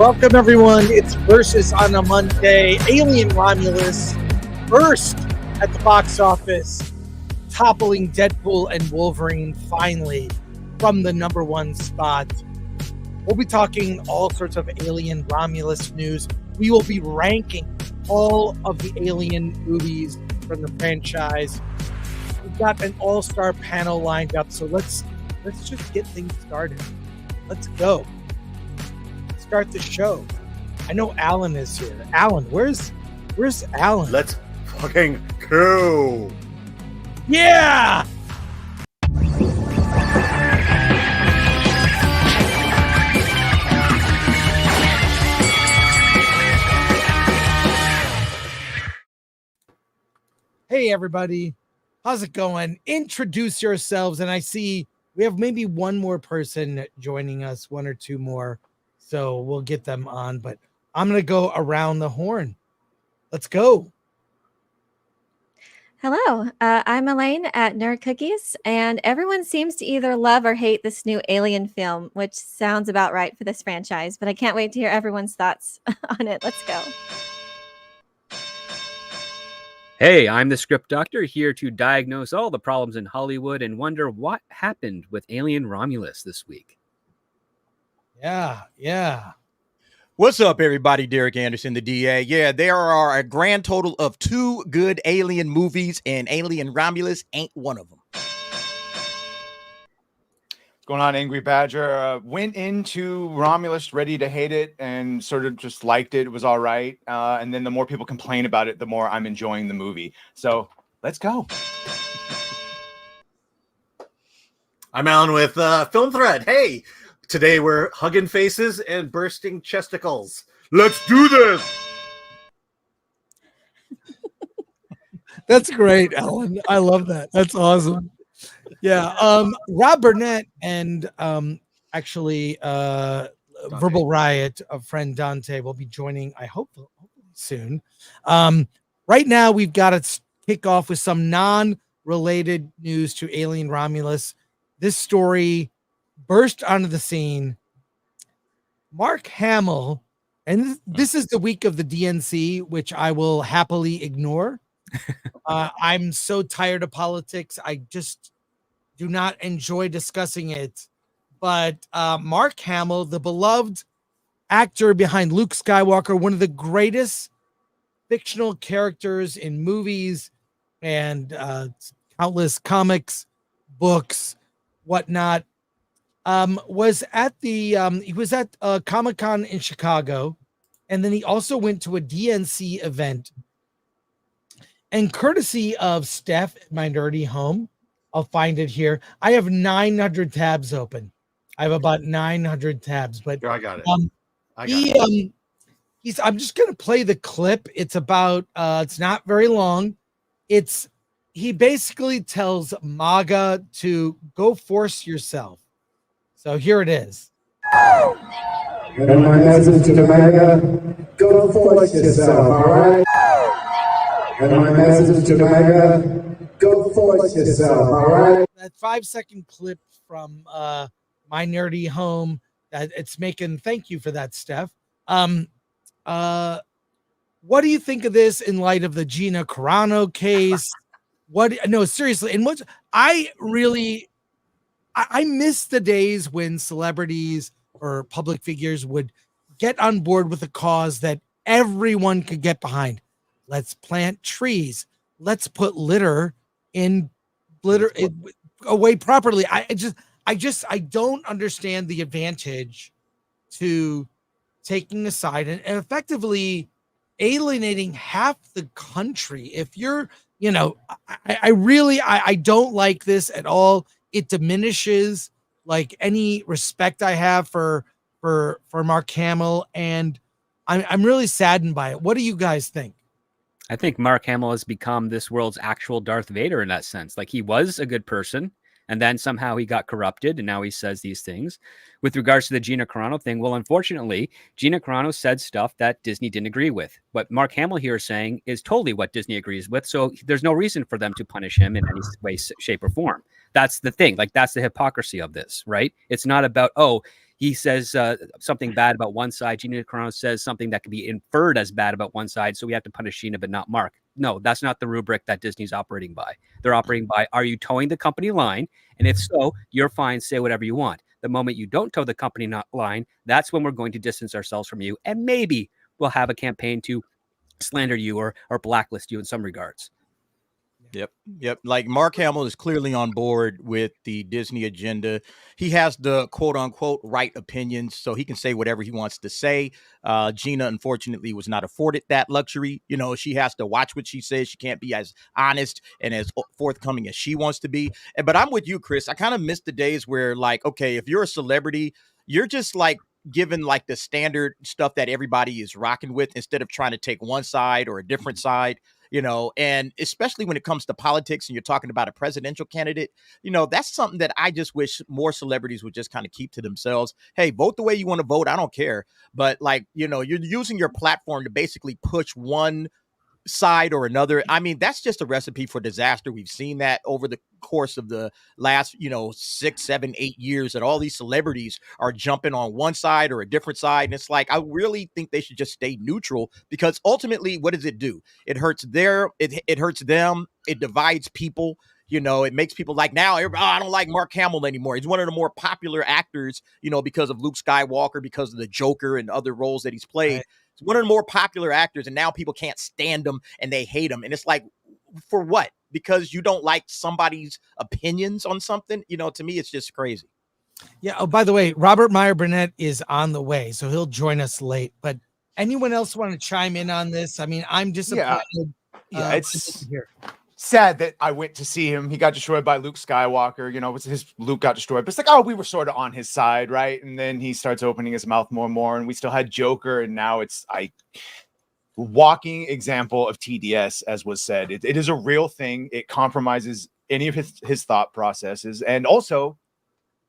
Welcome, everyone. It's Versus on a Monday. Alien Romulus burst at the box office, toppling Deadpool and Wolverine finally from the #1 spot. We'll be talking all sorts of Alien Romulus news. We will be ranking all of the Alien movies from the franchise. We've got an all-star panel lined up, so let's just get things started. Let's go. Start the show. I know Alan is here. Alan, where's Alan? Let's fucking go. Yeah! Hey everybody, how's it going? Introduce yourselves, and I see we have maybe one more person joining us, one or two more, so we'll get them on, but I'm gonna go around the horn. Let's go. Hello, I'm Elaine at Nerd Cookies, and everyone seems to either love or hate this new Alien film, which sounds about right for this franchise, but I can't wait to hear everyone's thoughts on it. Let's go. Hey, I'm the Script Doctor, here to diagnose all the problems in Hollywood and wonder what happened with Alien Romulus this week. Yeah. What's up, everybody? Derek Anderson, the DA. Yeah, there are a grand total of 2 good Alien movies, and Alien Romulus ain't one of them. What's going on, Angry Badger? Went into Romulus ready to hate it and sort of just liked it. It was all right. And then the more people complain about it, the more I'm enjoying the movie. So let's go. I'm Alan with Film Thread. Hey, today we're hugging faces and bursting chesticles. Let's do this. That's great, Alan. I love that. That's awesome. Yeah. Rob Burnett and actually Verbal Riot, a friend Dante, will be joining, I hope soon. Right now we've got to kick off with some non-related news to Alien Romulus. This story burst onto the scene. Mark Hamill, and this is the week of the DNC, which I will happily ignore. I'm so tired of politics. I just do not enjoy discussing it. But Mark Hamill, the beloved actor behind Luke Skywalker, one of the greatest fictional characters in movies and countless comics, books, whatnot, was at the Comic-Con in Chicago, and then he also went to a DNC event. And courtesy of Steph at my nerdy home, I'll find it here. I have 900 tabs open. I have about 900 tabs, but I got it. I'm just gonna play the clip. It's about it's not very long. He basically tells MAGA to go force yourself. So here it is. And my message to the MAGA, go force yourself, all right? And my message to the MAGA, go force yourself, all right? That 5-second clip from my nerdy home that it's making. Thank you for that, Steph. What do you think of this in light of the Gina Carano case? No, seriously. And I miss the days when celebrities or public figures would get on board with a cause that everyone could get behind. Let's plant trees. Let's put litter away properly. I don't understand the advantage to taking a side and effectively alienating half the country. If you're, I don't like this at all. It diminishes like any respect I have for Mark Hamill, and I'm really saddened by it. What do you guys think? I think Mark Hamill has become this world's actual Darth Vader in that sense. Like, he was a good person, and then somehow he got corrupted, and now he says these things. With regards to the Gina Carano thing, well, unfortunately, Gina Carano said stuff that Disney didn't agree with. What Mark Hamill here is saying is totally what Disney agrees with, so there's no reason for them to punish him in any way, shape, or form. That's the thing. Like, that's the hypocrisy of this, right? It's not about, he says something bad about one side. Gina Carano says something that can be inferred as bad about one side. So we have to punish Gina, but not Mark. No, that's not the rubric that Disney's operating by. They're operating by, are you towing the company line? And if so, you're fine. Say whatever you want. The moment you don't toe the company line, that's when we're going to distance ourselves from you. And maybe we'll have a campaign to slander you or blacklist you in some regards. Yep. Like Mark Hamill is clearly on board with the Disney agenda. He has the quote unquote right opinions, so he can say whatever he wants to say. Gina, unfortunately, was not afforded that luxury. You know, she has to watch what she says. She can't be as honest and as forthcoming as she wants to be. But I'm with you, Chris. I kind of miss the days where, like, okay, if you're a celebrity, you're just like given like the standard stuff that everybody is rocking with instead of trying to take one side or a different side. You know, and especially when it comes to politics and you're talking about a presidential candidate, you know, that's something that I just wish more celebrities would just kind of keep to themselves. Hey, vote the way you want to vote. I don't care. But like, you know, you're using your platform to basically push one side or another. I mean, that's just a recipe for disaster. We've seen that over the course of the last, 6, 7, 8 years, that all these celebrities are jumping on one side or a different side. And it's like, I really think they should just stay neutral, because ultimately, what does it do? It hurts it hurts them. It divides people. You know, it makes people like, now, I don't like Mark Hamill anymore. He's one of the more popular actors, because of Luke Skywalker, because of the Joker and other roles that he's played. Right. He's one of the more popular actors, and now people can't stand him and they hate him. And it's like, for what? Because you don't like somebody's opinions on something? To me, it's just crazy. Yeah. Oh, by the way, Robert Meyer Burnett is on the way, so he'll join us late. But anyone else want to chime in on this? I mean, I'm disappointed. Yeah, it's here. Sad that I went to see him. He got destroyed by Luke Skywalker. His Luke got destroyed, but it's like, oh, we were sort of on his side, right? And then he starts opening his mouth more and more, and we still had Joker, and now it's walking example of TDS, as was said. It is a real thing. It compromises any of his thought processes, and also,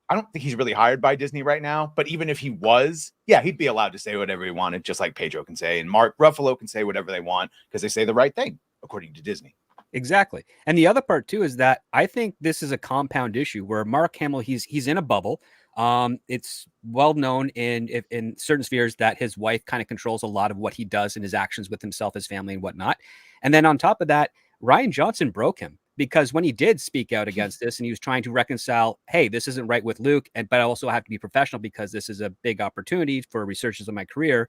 I don't think he's really hired by Disney right now. But even if he was, yeah, he'd be allowed to say whatever he wanted, just like Pedro can say, and Mark Ruffalo can say whatever they want because they say the right thing according to Disney. Exactly. And the other part too is that I think this is a compound issue where Mark Hamill, he's in a bubble. It's well known in certain spheres that his wife kind of controls a lot of what he does and his actions with himself, his family, and whatnot. And then on top of that, Rian Johnson broke him, because when he did speak out against this and he was trying to reconcile, hey, this isn't right with Luke, but I also have to be professional because this is a big opportunity for researchers of my career.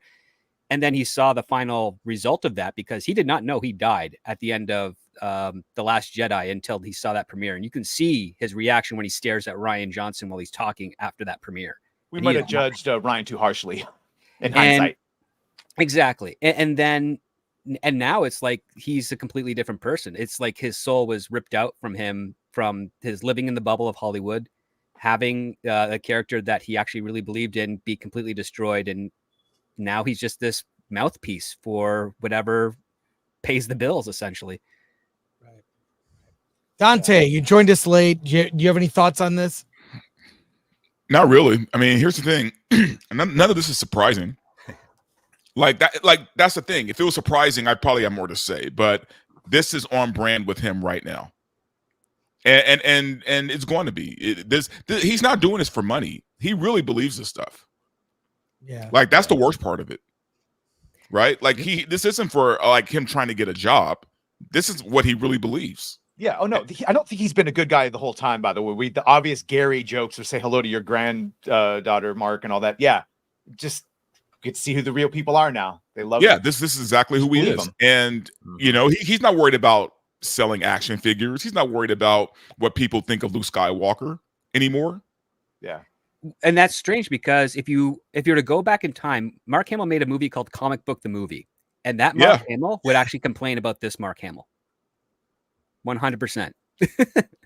And then he saw the final result of that, because he did not know he died at the end of The Last Jedi until he saw that premiere. And you can see his reaction when he stares at Rian Johnson while he's talking after that premiere. We might have judged Ryan too harshly in hindsight. Exactly. And now it's like he's a completely different person. It's like his soul was ripped out from him, from his living in the bubble of Hollywood, having a character that he actually really believed in be completely destroyed. And now he's just this mouthpiece for whatever pays the bills, essentially. Right. Dante, you joined us late. Do you have any thoughts on this? Not really. I mean, here's the thing. None of this is surprising. That's the thing. If it was surprising, I'd probably have more to say. But this is on brand with him right now, and it's going to be. He's not doing this for money. He really believes this stuff. Yeah, that's the worst part of it, right? This isn't for him trying to get a job. This is what he really believes. Yeah. Oh no, I don't think he's been a good guy the whole time. By the way, the obvious Gary jokes of say hello to your granddaughter Mark and all that. Yeah, just get to see who the real people are now. They love. Yeah, this is exactly who he is, and he's not worried about selling action figures. He's not worried about what people think of Luke Skywalker anymore. Yeah. And that's strange, because if you're to go back in time, Mark Hamill made a movie called Comic Book the Movie, and that Mark Hamill would actually complain about this Mark Hamill. 100%.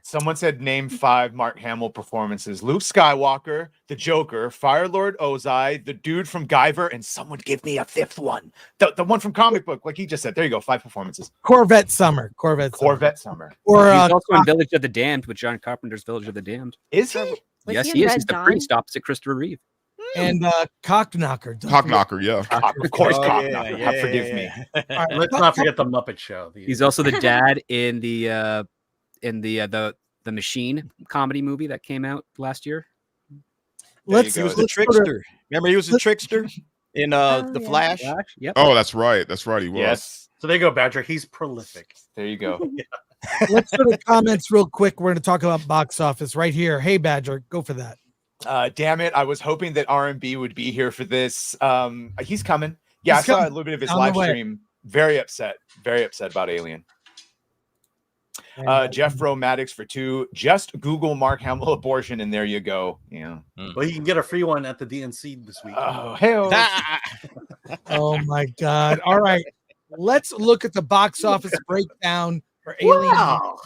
Someone said name 5 Mark Hamill performances: Luke Skywalker, the Joker, Firelord Ozai, the dude from Guyver, and someone give me a 5th one. The one from Comic Book, like he just said. There you go, 5 performances. Corvette Summer. Or he's also in Village of the Damned, with John Carpenter's Village of the Damned. Is he? Yes, he is. He's the priest opposite Christopher Reeve. And Cockknocker. Yeah. Of course, Cockknocker. Yeah. Forgive me. Right, let's not forget the Muppet Show. He's also the dad in the Machine comedy movie that came out last year. let's He was let's the go to- trickster. Remember, he was the trickster in Oh, the yeah. Flash. Flash. Yep. Oh, that's right. That's right. He was. Yes. So there you go, Badger. He's prolific. There you go. let's go to comments real quick. We're going to talk about box office right here. Hey, Badger, go for that. Damn it! I was hoping that R&B would be here for this. He's coming. Yeah, He's I saw coming. a little bit of his On the live way. stream. Very upset about Alien. Jeff Maddox for 2. Just Google Mark Hamill abortion, and there you go. Yeah. Well, you can get a free one at the DNC this week. Oh hell! Oh my God. All right. Let's look at the box office breakdown for Alien. Wow.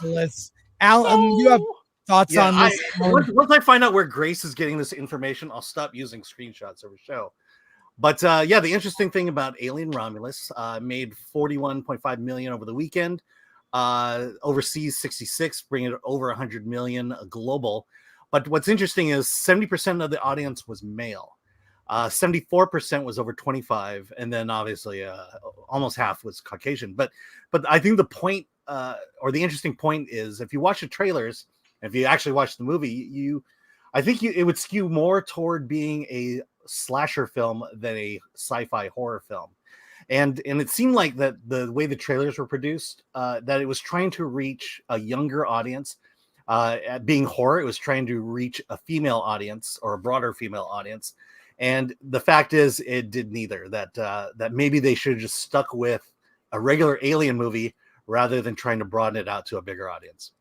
Al, you have thoughts Yeah, on this? once I find out where Grace is getting this information, I'll stop using screenshots over show. But yeah, the interesting thing about Alien Romulus made 41.5 million over the weekend. Overseas 66, bringing it over 100 million global. But what's interesting is 70% of the audience was male. 74% was over 25, and then obviously almost half was Caucasian. But I think the point or the interesting point is if you watch the trailers, if you actually watch the movie, I think it would skew more toward being a slasher film than a sci-fi horror film. And it seemed like that the way the trailers were produced, that it was trying to reach a younger audience. At being horror, it was trying to reach a female audience or a broader female audience. And the fact is, it did neither. That maybe they should have just stuck with a regular Alien movie rather than trying to broaden it out to a bigger audience.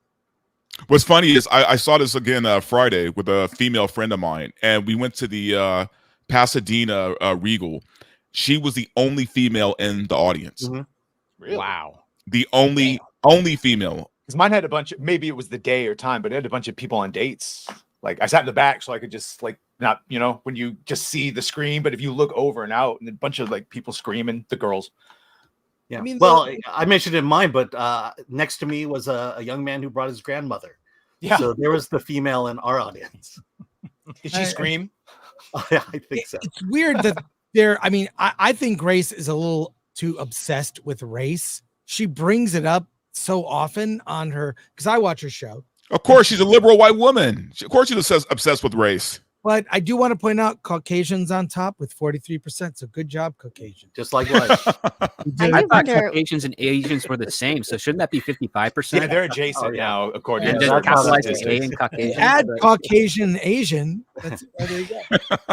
What's funny is I saw this again Friday with a female friend of mine, and we went to the Pasadena Regal. She was the only female in the audience. Mm-hmm. Really? Wow. The only female. Because mine had a bunch of, maybe it was the day or time, but it had a bunch of people on dates. Like I sat in the back so I could just like not, when you just see the screen, but if you look over and out and a bunch of like people screaming, the girls. Yeah. I mean, I mentioned it in mine, but next to me was a young man who brought his grandmother. Yeah. So there was the female in our audience. Did she scream? Yeah, I think so. It's weird that I think Grace is a little too obsessed with race. She brings it up so often on her, because I watch her show. Of course, she's a liberal white woman. Of course, she's obsessed with race. But I do want to point out Caucasians on top with 43%. So good job, Caucasian. Just like life. I I do thought wonder. Caucasians and Asians were the same. So shouldn't that be 55%? Yeah, they're adjacent now, according And to just that's how capitalize that as is. A and Caucasian. Add Caucasian and Asian. That's there you go.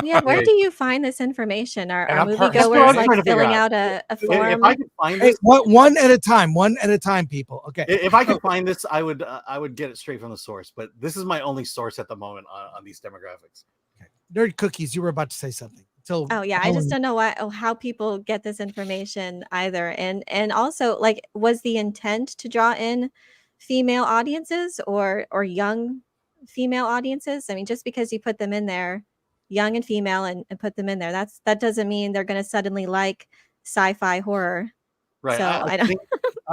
Yeah, where do you find this information? Are And I'm moviegoers that's what I'm trying like to figure filling out. out a If form? I could find Hey, this, one at a time, people. Okay. if I could find this, I would get it straight from the source. But this is my only source at the moment on these demographics. Nerd Cookies, you were about to say something. Oh yeah, I just don't know how people get this information either. And also, like, was the intent to draw in female audiences or young female audiences? I mean, just because you put them in there, young and female, and put them in there, that doesn't mean they're going to suddenly like sci-fi horror. Right. So I don't.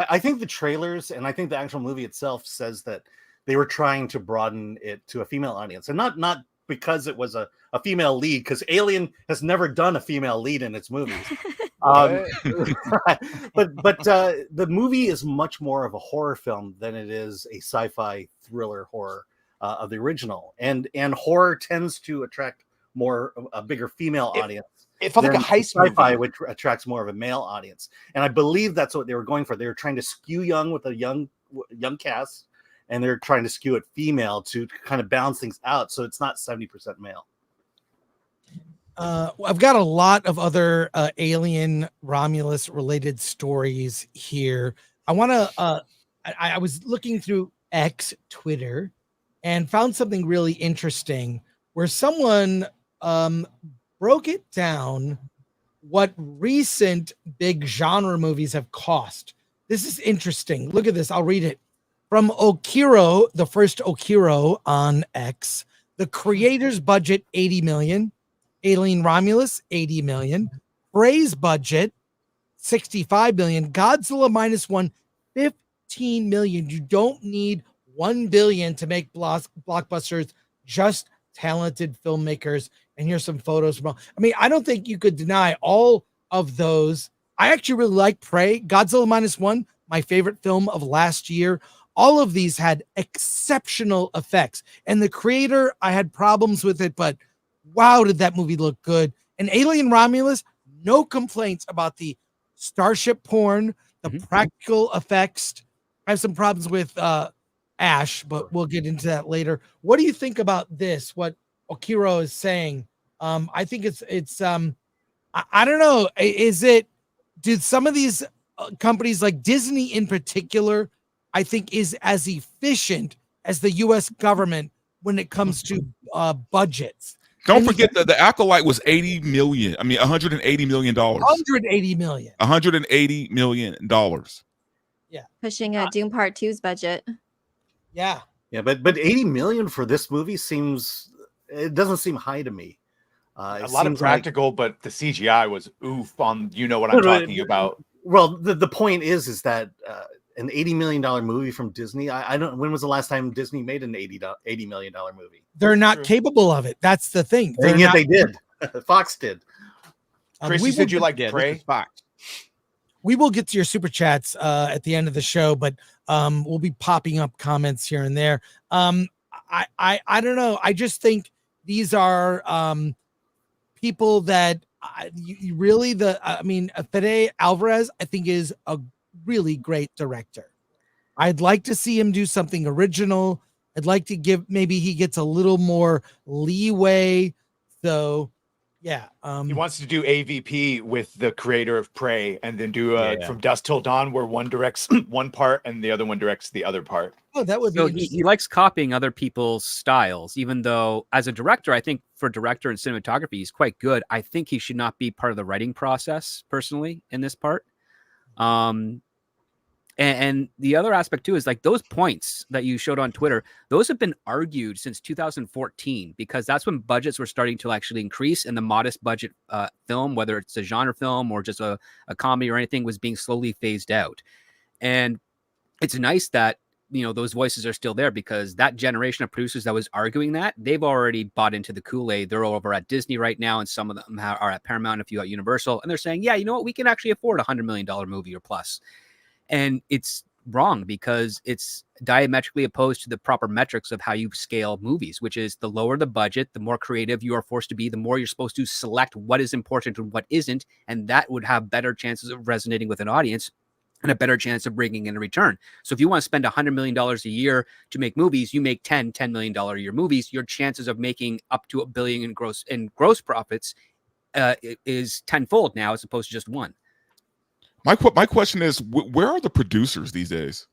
I think the trailers and I think the actual movie itself says that they were trying to broaden it to a female audience, and not because it was a female lead, because Alien has never done a female lead in its movies. But the movie is much more of a horror film than it is a sci-fi thriller horror of the original, and horror tends to attract a bigger female audience. It felt like a heist sci-fi, movie. which attracts more of a male audience, and I believe that's what they were going for. They were trying to skew young with a young cast, and they're trying to skew it female to kind of balance things out, so it's not 70% male. I've got a lot of other Alien Romulus related stories here. I want to. I was looking through X Twitter and found something really interesting where someone broke it down what recent big genre movies have cost. This is interesting. Look at this. I'll read it. From Okiro, the first Okiro on X, the creator's budget, 80 million. Alien Romulus, 80 million. Frey's budget, 65 million. Godzilla -1, 15 million. You don't need 1 billion to make blockbusters, just talented filmmakers. And here's some photos from. I mean, I don't think you could deny all of those. I actually really like Prey. Godzilla -1, my favorite film of last year. All of these had exceptional effects. And the creator, I had problems with it, but wow, did that movie look good? And Alien Romulus, no complaints about the starship porn, the practical effects. I have some problems with Ash, but we'll get into that later. What do you think about this? What Okiro is saying? I think it's I don't know. Did some of these companies like Disney in particular, I think is as efficient as the US government when it comes to budgets. Don't forget that the Acolyte was 80 million. I mean, 180 million dollars. 180 million. 180 million dollars. Yeah, pushing a Doom Part 2's budget. Yeah, yeah, but 80 million for this movie doesn't seem high to me. A lot of practical, but the CGI was oof on. You know what I'm talking about. Well, the point is that an $80 million movie from Disney. I don't. When was the last time Disney made an $80 million movie? They're not capable of it. That's the thing. And yet they did. Fox did. Tracy, did you like Prey? Fox. We will get to your super chats at the end of the show, but we'll be popping up comments here and there. I don't know. I just think these are people that Fede Alvarez, I think, is a really great director. I'd like to see him do something original. I'd like to maybe he gets a little more leeway. So yeah. He wants to do AVP with the creator of Prey and then do From Dusk Till Dawn, where one directs one part and the other one directs the other part. Oh, that would so be he likes copying other people's styles, even though as a director, I think for director and cinematography, he's quite good. I think he should not be part of the writing process personally in this part. And the other aspect too is like those points that you showed on Twitter, those have been argued since 2014, because that's when budgets were starting to actually increase, and the modest budget film, whether it's a genre film or just a comedy or anything, was being slowly phased out. And it's nice that, you know, those voices are still there, because that generation of producers that was arguing that, they've already bought into the Kool-Aid. They're all over at Disney right now, and some of them are at Paramount, a few at Universal, and they're saying, yeah, you know what, we can actually afford $100 million movie or plus. And it's wrong, because it's diametrically opposed to the proper metrics of how you scale movies, which is the lower the budget, the more creative you are forced to be, the more you're supposed to select what is important and what isn't. And that would have better chances of resonating with an audience and a better chance of bringing in a return. So if you want to spend $100 million a year to make movies, you make $10 million a year movies, your chances of making up to $1 billion in gross profits is tenfold now, as opposed to just one. My question is, where are the producers these days?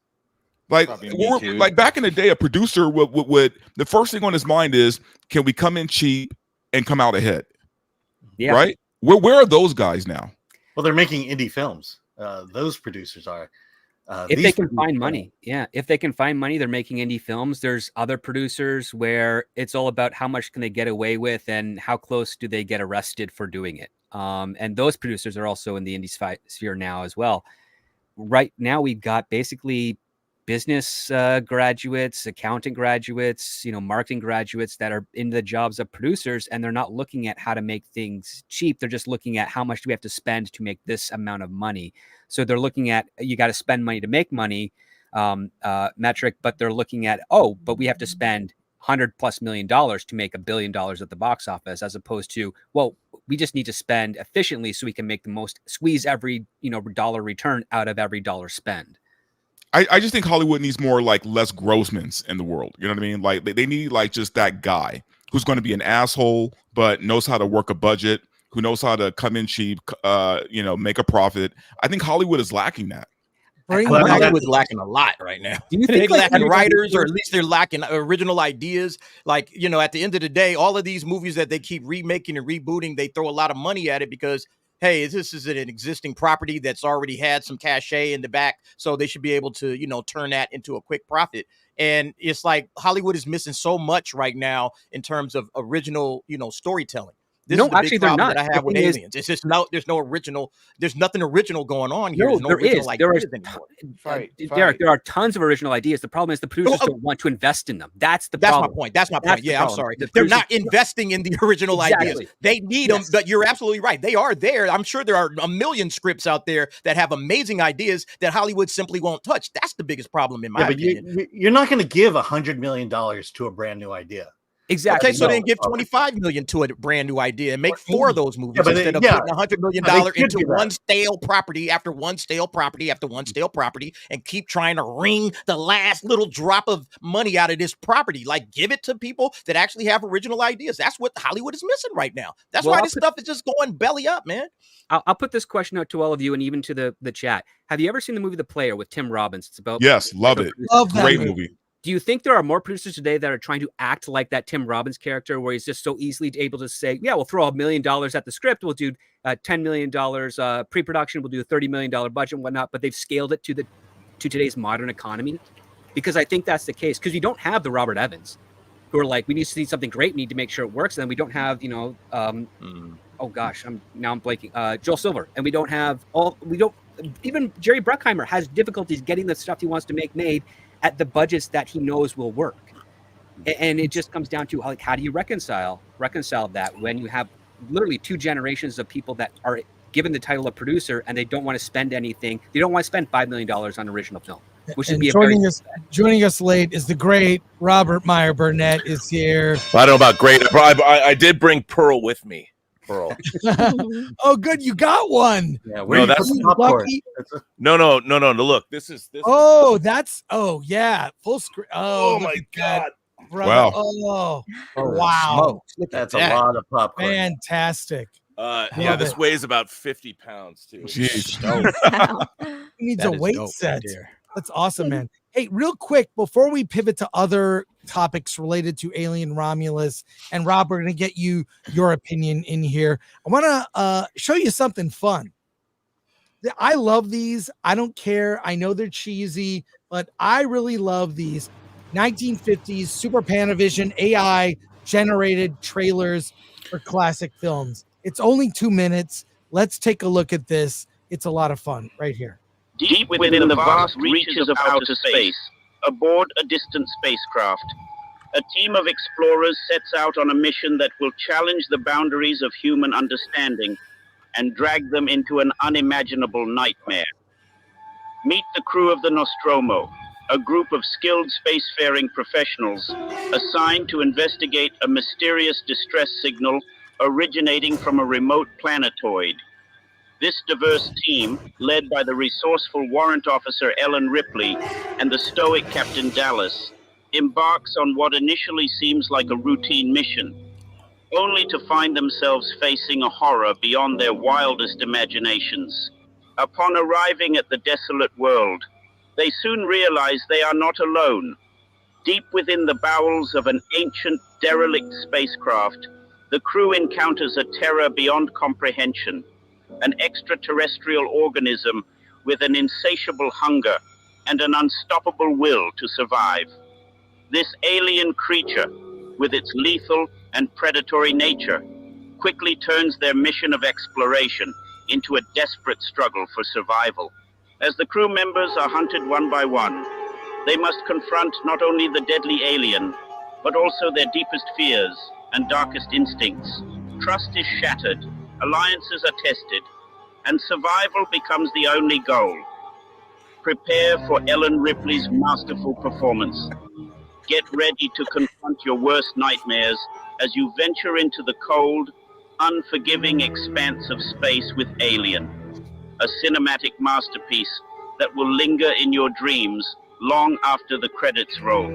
Like back in the day, a producer would the first thing on his mind is, can we come in cheap and come out ahead? Yeah. Right? Where are those guys now? Well, they're making indie films. Those producers are. If they can find money. Yeah. If they can find money, they're making indie films. There's other producers where it's all about how much can they get away with and how close do they get arrested for doing it. And those producers are also in the indie sphere now as well. Right now, we've got basically business graduates, accounting graduates, marketing graduates that are in the jobs of producers, and they're not looking at how to make things cheap. They're just looking at how much do we have to spend to make this amount of money. So they're looking at, you got to spend money to make money metric, but they're looking at, but we have to spend $100+ million to make $1 billion at the box office, as opposed to, well, we just need to spend efficiently so we can make the most, squeeze every, dollar return out of every dollar spend. I just think Hollywood needs more like Les Grossmans in the world. You know what I mean? Like they need like just that guy who's going to be an asshole, but knows how to work a budget, who knows how to come in cheap, make a profit. I think Hollywood is lacking that. Hollywood's lacking a lot right now. Do you think they're lacking writers, or at least they're lacking original ideas? Like, at the end of the day, all of these movies that they keep remaking and rebooting, they throw a lot of money at it because, hey, this is an existing property that's already had some cachet in the back, so they should be able to, turn that into a quick profit. And it's like Hollywood is missing so much right now in terms of original, storytelling. This is the big problem that I have with Aliens. It's just there's no original. There's nothing original going on here. No, Derek, there are tons of original ideas. The problem is the producers don't want to invest in them. That's my point. That's my point. Yeah, I'm sorry. They're not investing in the original ideas. They need them, but you're absolutely right. They are there. I'm sure there are a million scripts out there that have amazing ideas that Hollywood simply won't touch. That's the biggest problem in my opinion. You're not going to give $100 million to a brand new idea. Exactly. Okay, so No. then give 25 million to a brand new idea and make 4 of those movies but instead of yeah. putting $100 million Yeah, they should into do that. one stale property after one stale property after one stale property and keep trying to wring the last little drop of money out of this property. Like, give it to people that actually have original ideas. That's what Hollywood is missing right now. That's Well, why I'll this put- stuff is just going belly up, man. I'll put this question out to all of you and even to the chat. Have you ever seen the movie The Player with Tim Robbins? It's about Yes, love it. Love that Great movie. movie. Do you think there are more producers today that are trying to act like that Tim Robbins character, where he's just so easily able to say, "Yeah, we'll throw $1 million at the script. We'll do $10 million pre-production. We'll do a $30 million budget and whatnot." But they've scaled it to today's modern economy, because I think that's the case. Because you don't have the Robert Evans, who are like, we need to see something great, we need to make sure it works. And then we don't have, oh gosh, I'm blanking. Joel Silver, and we don't even Jerry Bruckheimer has difficulties getting the stuff he wants to make made at the budgets that he knows will work. And it just comes down to how do you reconcile that when you have literally 2 generations of people that are given the title of producer and they don't want to spend anything. They don't want to spend $5 million on original film, which would And be a very joining us late is the great Robert Meyer Burnett is here. Well, I don't know about great. I did bring Pearl with me. Pearl. Oh, good, you got one. Yeah, No, where you that's put the popcorn? lucky. No. Look, this is. Yeah, full screen. Oh, Oh my God! brother. Wow. Oh, Holy wow. smokes. Look at That's a that. lot of popcorn. Fantastic. Yeah, Love this it. weighs about 50 pounds too. Jeez. Wow. He needs That a is weight dope set. right there. That's awesome, man. Hey, real quick, before we pivot to other topics related to Alien Romulus, and Rob, we're going to get your opinion in here. I want to show you something fun. I love these. I don't care. I know they're cheesy, but I really love these 1950s Super Panavision AI generated trailers for classic films. It's only 2 minutes. Let's take a look at this. It's a lot of fun right here. Deep within the vast reaches of outer space, aboard a distant spacecraft, a team of explorers sets out on a mission that will challenge the boundaries of human understanding and drag them into an unimaginable nightmare. Meet the crew of the Nostromo, a group of skilled spacefaring professionals assigned to investigate a mysterious distress signal originating from a remote planetoid. This diverse team, led by the resourceful warrant officer Ellen Ripley and the stoic Captain Dallas, embarks on what initially seems like a routine mission, only to find themselves facing a horror beyond their wildest imaginations. Upon arriving at the desolate world, they soon realize they are not alone. Deep within the bowels of an ancient, derelict spacecraft, the crew encounters a terror beyond comprehension. An extraterrestrial organism with an insatiable hunger and an unstoppable will to survive. This alien creature, with its lethal and predatory nature, quickly turns their mission of exploration into a desperate struggle for survival. As the crew members are hunted one by one, they must confront not only the deadly alien, but also their deepest fears and darkest instincts. Trust is shattered, alliances are tested, and survival becomes the only goal. Prepare for Ellen Ripley's masterful performance. Get ready to confront your worst nightmares as you venture into the cold, unforgiving expanse of space with Alien, a cinematic masterpiece that will linger in your dreams long after the credits roll.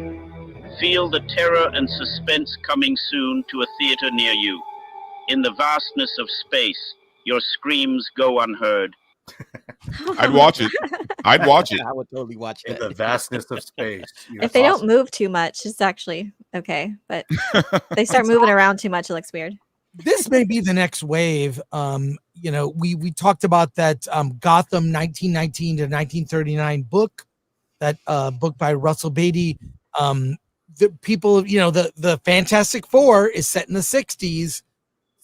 Feel the terror and suspense coming soon to a theater near you. In the vastness of space, your screams go unheard. I'd watch it. I'd watch it. I would totally watch In that. the vastness of space. Yeah, If they awesome. don't move too much, it's actually okay. But they start moving around too much, it looks weird. This may be the next wave. We talked about that Gotham 1919 to 1939 book, that book by Russell Beatty. The people, the Fantastic Four is set in the 60s.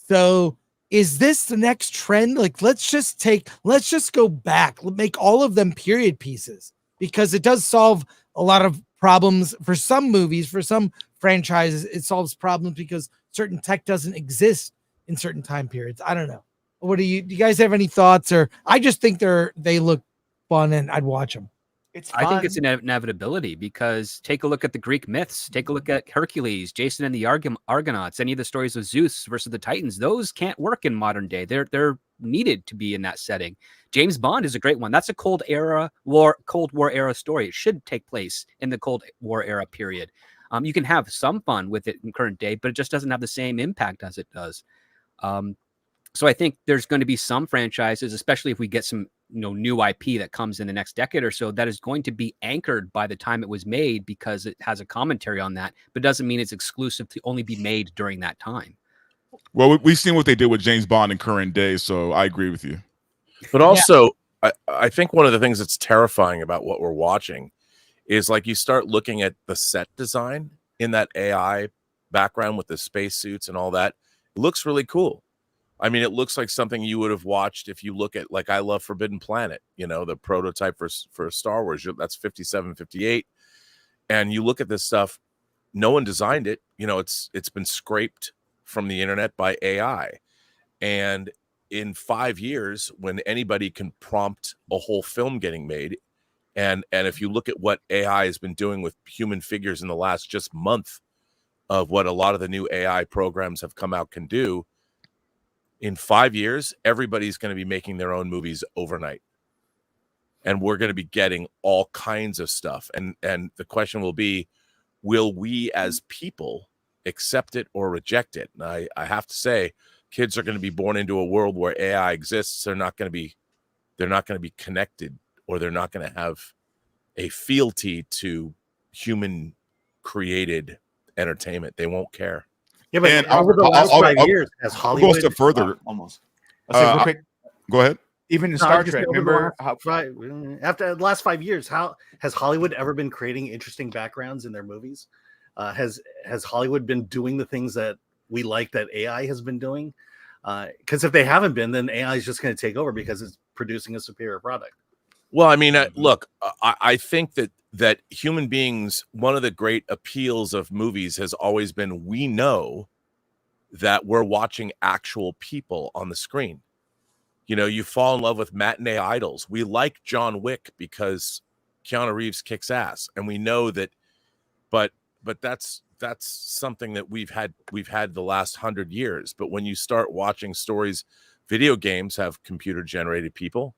So is this the next trend? Like, let's just go back, make all of them period pieces, because it does solve a lot of problems for some movies, for some franchises. It solves problems because certain tech doesn't exist in certain time periods. I don't know. Do you guys have any thoughts? Or I just think they look fun and I'd watch them. It's I think it's fun. an inevitability, because take a look at the Greek myths, take a look at Hercules, Jason and the Argonauts, any of the stories of Zeus versus the Titans. Those can't work in modern day. They're needed to be in that setting. James Bond is a great one. That's a Cold War era story. It should take place in the Cold War era period. You can have some fun with it in current day, but it just doesn't have the same impact as it does. So I think there's going to be some franchises, especially if we get some new IP that comes in the next decade or so, that is going to be anchored by the time it was made, because it has a commentary on that, but doesn't mean it's exclusive to only be made during that time. Well, we've seen what they did with James Bond in current day, so I agree with you. But also, I think one of the things that's terrifying about what we're watching is, like, you start looking at the set design in that AI background with the spacesuits and all that. It looks really cool. I mean, it looks like something you would have watched if you look at, like, I love Forbidden Planet, the prototype for Star Wars. That's 57, 58. And you look at this stuff, no one designed it. It's been scraped from the internet by AI. And in 5 years, when anybody can prompt a whole film getting made, and if you look at what AI has been doing with human figures in the last just month of what a lot of the new AI programs have come out can do, in 5 years, everybody's going to be making their own movies overnight. And we're going to be getting all kinds of stuff. And the question will be, will we as people accept it or reject it? And I have to say, kids are going to be born into a world where AI exists. They're not going to be connected, or they're not going to have a fealty to human created entertainment. They won't care. Yeah, but And over the last 5 years, has I'll Hollywood go a step further. Almost. I'll say real quick. Go ahead. Even in No, I Star was just Trek, saying over the remember last after the last 5 years, how has Hollywood ever been creating interesting backgrounds in their movies? Has Hollywood been doing the things that we like that AI has been doing? Because if they haven't been, then AI is just going to take over because it's producing a superior product. Well, I mean, look, I think that human beings, one of the great appeals of movies has always been, we know that we're watching actual people on the screen. You fall in love with matinee idols. We like John Wick because Keanu Reeves kicks ass, and we know that. But that's something that we've had the last 100 years. But when you start watching stories, video games have computer generated people,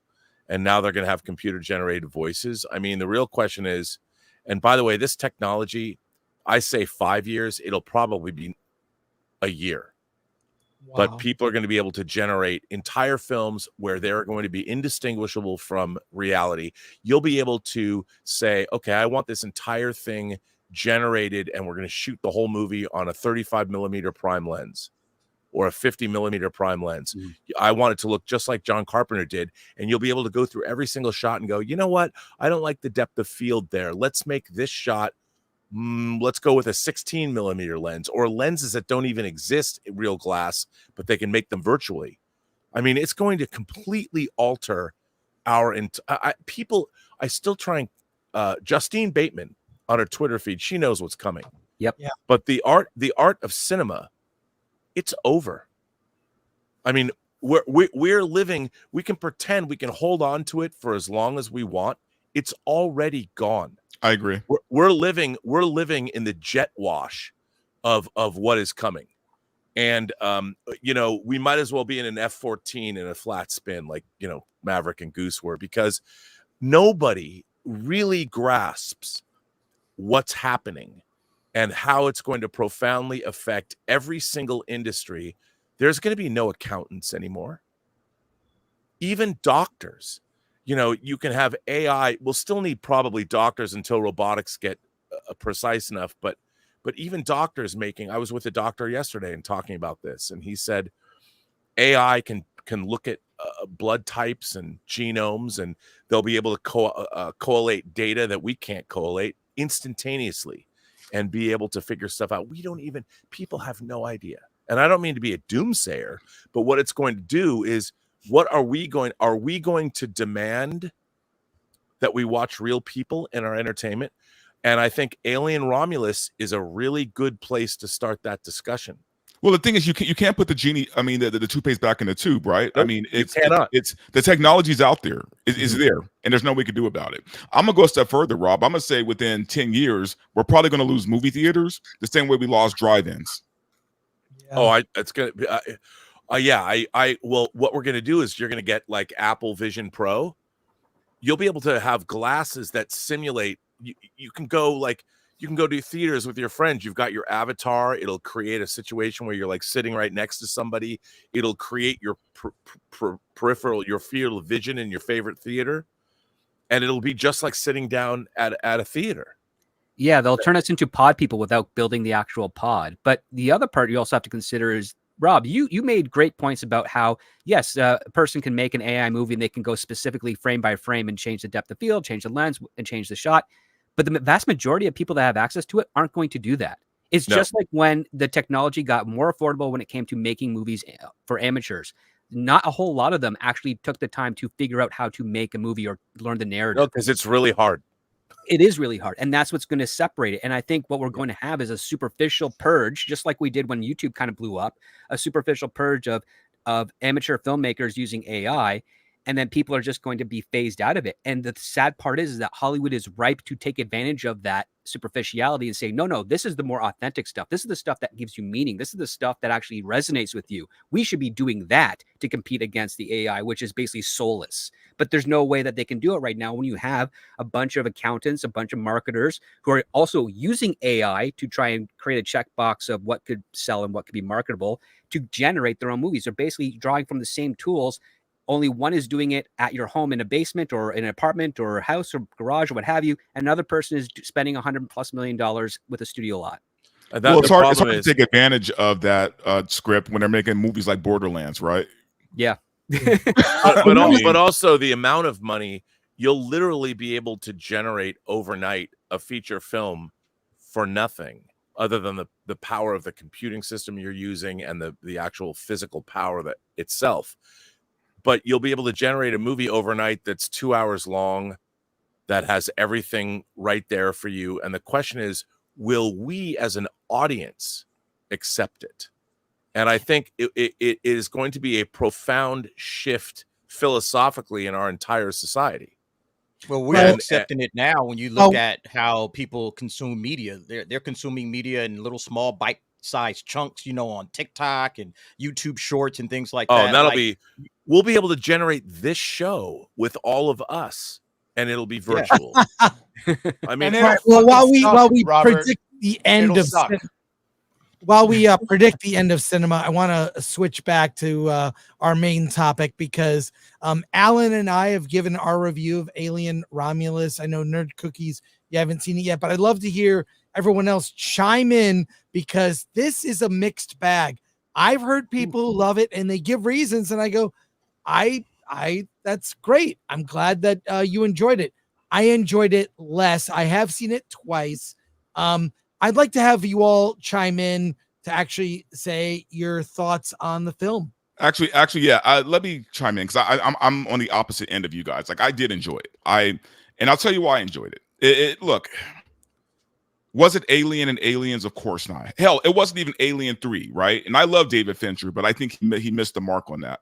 and now they're going to have computer generated voices. I mean, the real question is, and by the way, this technology, I say 5 years, it'll probably be a year. Wow. But people are going to be able to generate entire films where they're going to be indistinguishable from reality. You'll be able to say, okay, I want this entire thing generated, and we're going to shoot the whole movie on a 35 millimeter prime lens or a 50 millimeter prime lens. I want it to look just like John Carpenter did. And you'll be able to go through every single shot and go, you know what? I don't like the depth of field there. Let's make this shot. Let's go with a 16 millimeter lens, or lenses that don't even exist in real glass, but they can make them virtually. I mean, it's going to completely alter our people. I still try and Justine Bateman on her Twitter feed, she knows what's coming. Yep. Yeah. But the art of cinema, it's over. I mean, we're living. We can pretend we can hold on to it for as long as we want. It's already gone. I agree. We're living in the jet wash of what is coming. And we might as well be in an F-14 in a flat spin, like Maverick and Goose were, because nobody really grasps what's happening and how it's going to profoundly affect every single industry. There's going to be no accountants anymore. Even doctors. You can have AI. We'll still need probably doctors until robotics get precise enough. But even doctors I was with a doctor yesterday and talking about this, and he said AI can look at blood types and genomes, and they'll be able to collate data that we can't collate instantaneously, and be able to figure stuff out. People have no idea. And I don't mean to be a doomsayer, but what it's going to do is, are we going to demand that we watch real people in our entertainment? And I think Alien Romulus is a really good place to start that discussion. Well, the thing is, you can't put the genie. I mean, the toothpaste back in the tube, right? I Nope, mean, you cannot. it's the technology's out there, is there, and there's no way we can do about it. I'm gonna go a step further, Rob. I'm gonna say within 10 years, we're probably gonna lose movie theaters the same way we lost drive-ins. Oh, it's gonna be. Well, what we're gonna do is you're gonna get like Apple Vision Pro. You'll be able to have glasses that simulate. You can go to theaters with your friends. You've got your avatar. It'll create a situation where you're like sitting right next to somebody. It'll create your peripheral, your field of vision in your favorite theater, and it'll be just like sitting down at a theater. Yeah, they'll turn us into pod people without building the actual pod. But the other part you also have to consider is, Rob, you made great points about how, yes, a person can make an AI movie and they can go specifically frame by frame and change the depth of field, change the lens, and change the shot. But the vast majority of people that have access to it aren't going to do that. It's just like when the technology got more affordable when it came to making movies for amateurs. Not a whole lot of them actually took the time to figure out how to make a movie or learn the narrative. No, because it's really hard. It is really hard. And that's what's going to separate it. And I think what we're going to have is a superficial purge, just like we did when YouTube kind of blew up, a superficial purge of amateur filmmakers using AI. And then people are just going to be phased out of it. And the sad part is that Hollywood is ripe to take advantage of that superficiality and say, no, this is the more authentic stuff. This is the stuff that gives you meaning. This is the stuff that actually resonates with you. We should be doing that to compete against the AI, which is basically soulless. But there's no way that they can do it right now when you have a bunch of accountants, a bunch of marketers who are also using AI to try and create a checkbox of what could sell and what could be marketable to generate their own movies. They're basically drawing from the same tools. Only one is doing it at your home in a basement or in an apartment or a house or garage or what have you. And another person is spending $100+ million with a studio lot. Well, it's hard to take advantage of that script when they're making movies like Borderlands, right? Yeah. but also the amount of money, you'll literally be able to generate overnight a feature film for nothing other than the power of the computing system you're using and the actual physical power that itself. But you'll be able to generate a movie overnight that's 2 hours long, that has everything right there for you. And the question is, will we as an audience accept it? And I think it is going to be a profound shift philosophically in our entire society. Well, we're accepting it now. When you look at how people consume media, they're consuming media in little small bite-sized chunks, on TikTok and YouTube Shorts and things like that. And that'll we'll be able to generate this show with all of us, and it'll be virtual. I mean, while we predict the end of predict the end of cinema, I want to switch back to our main topic because Alan and I have given our review of Alien Romulus. I know Nerd Cookies, you haven't seen it yet, but I'd love to hear everyone else chime in because this is a mixed bag. I've heard people who love it and they give reasons, and I go, that's great. I'm glad that you enjoyed it. I enjoyed it less. I have seen it twice. I'd like to have you all chime in to actually say your thoughts on the film. Actually, yeah. Let me chime in because I'm on the opposite end of you guys. Like, I did enjoy it. And I'll tell you why I enjoyed it. Look, was it Alien and Aliens? Of course not. Hell, it wasn't even Alien 3, right? And I love David Fincher, but I think he missed the mark on that.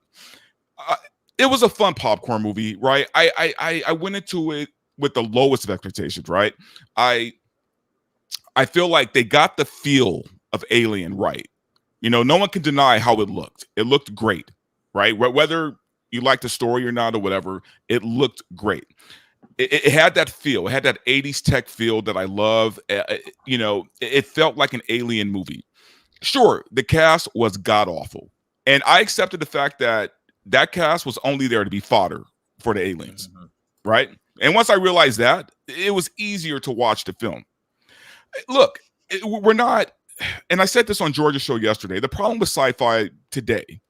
It was a fun popcorn movie, right? I went into it with the lowest of expectations, right? I feel like they got the feel of Alien right. No one can deny how it looked. It looked great, right? Whether you like the story or not or whatever, it looked great. It had that feel. It had that 80s tech feel that I love. It felt like an Alien movie. Sure, the cast was god-awful. And I accepted the fact that cast was only there to be fodder for the aliens, right? And once I realized that, it was easier to watch the film. Look, we're not, and I said this on George's show yesterday, the problem with sci-fi today,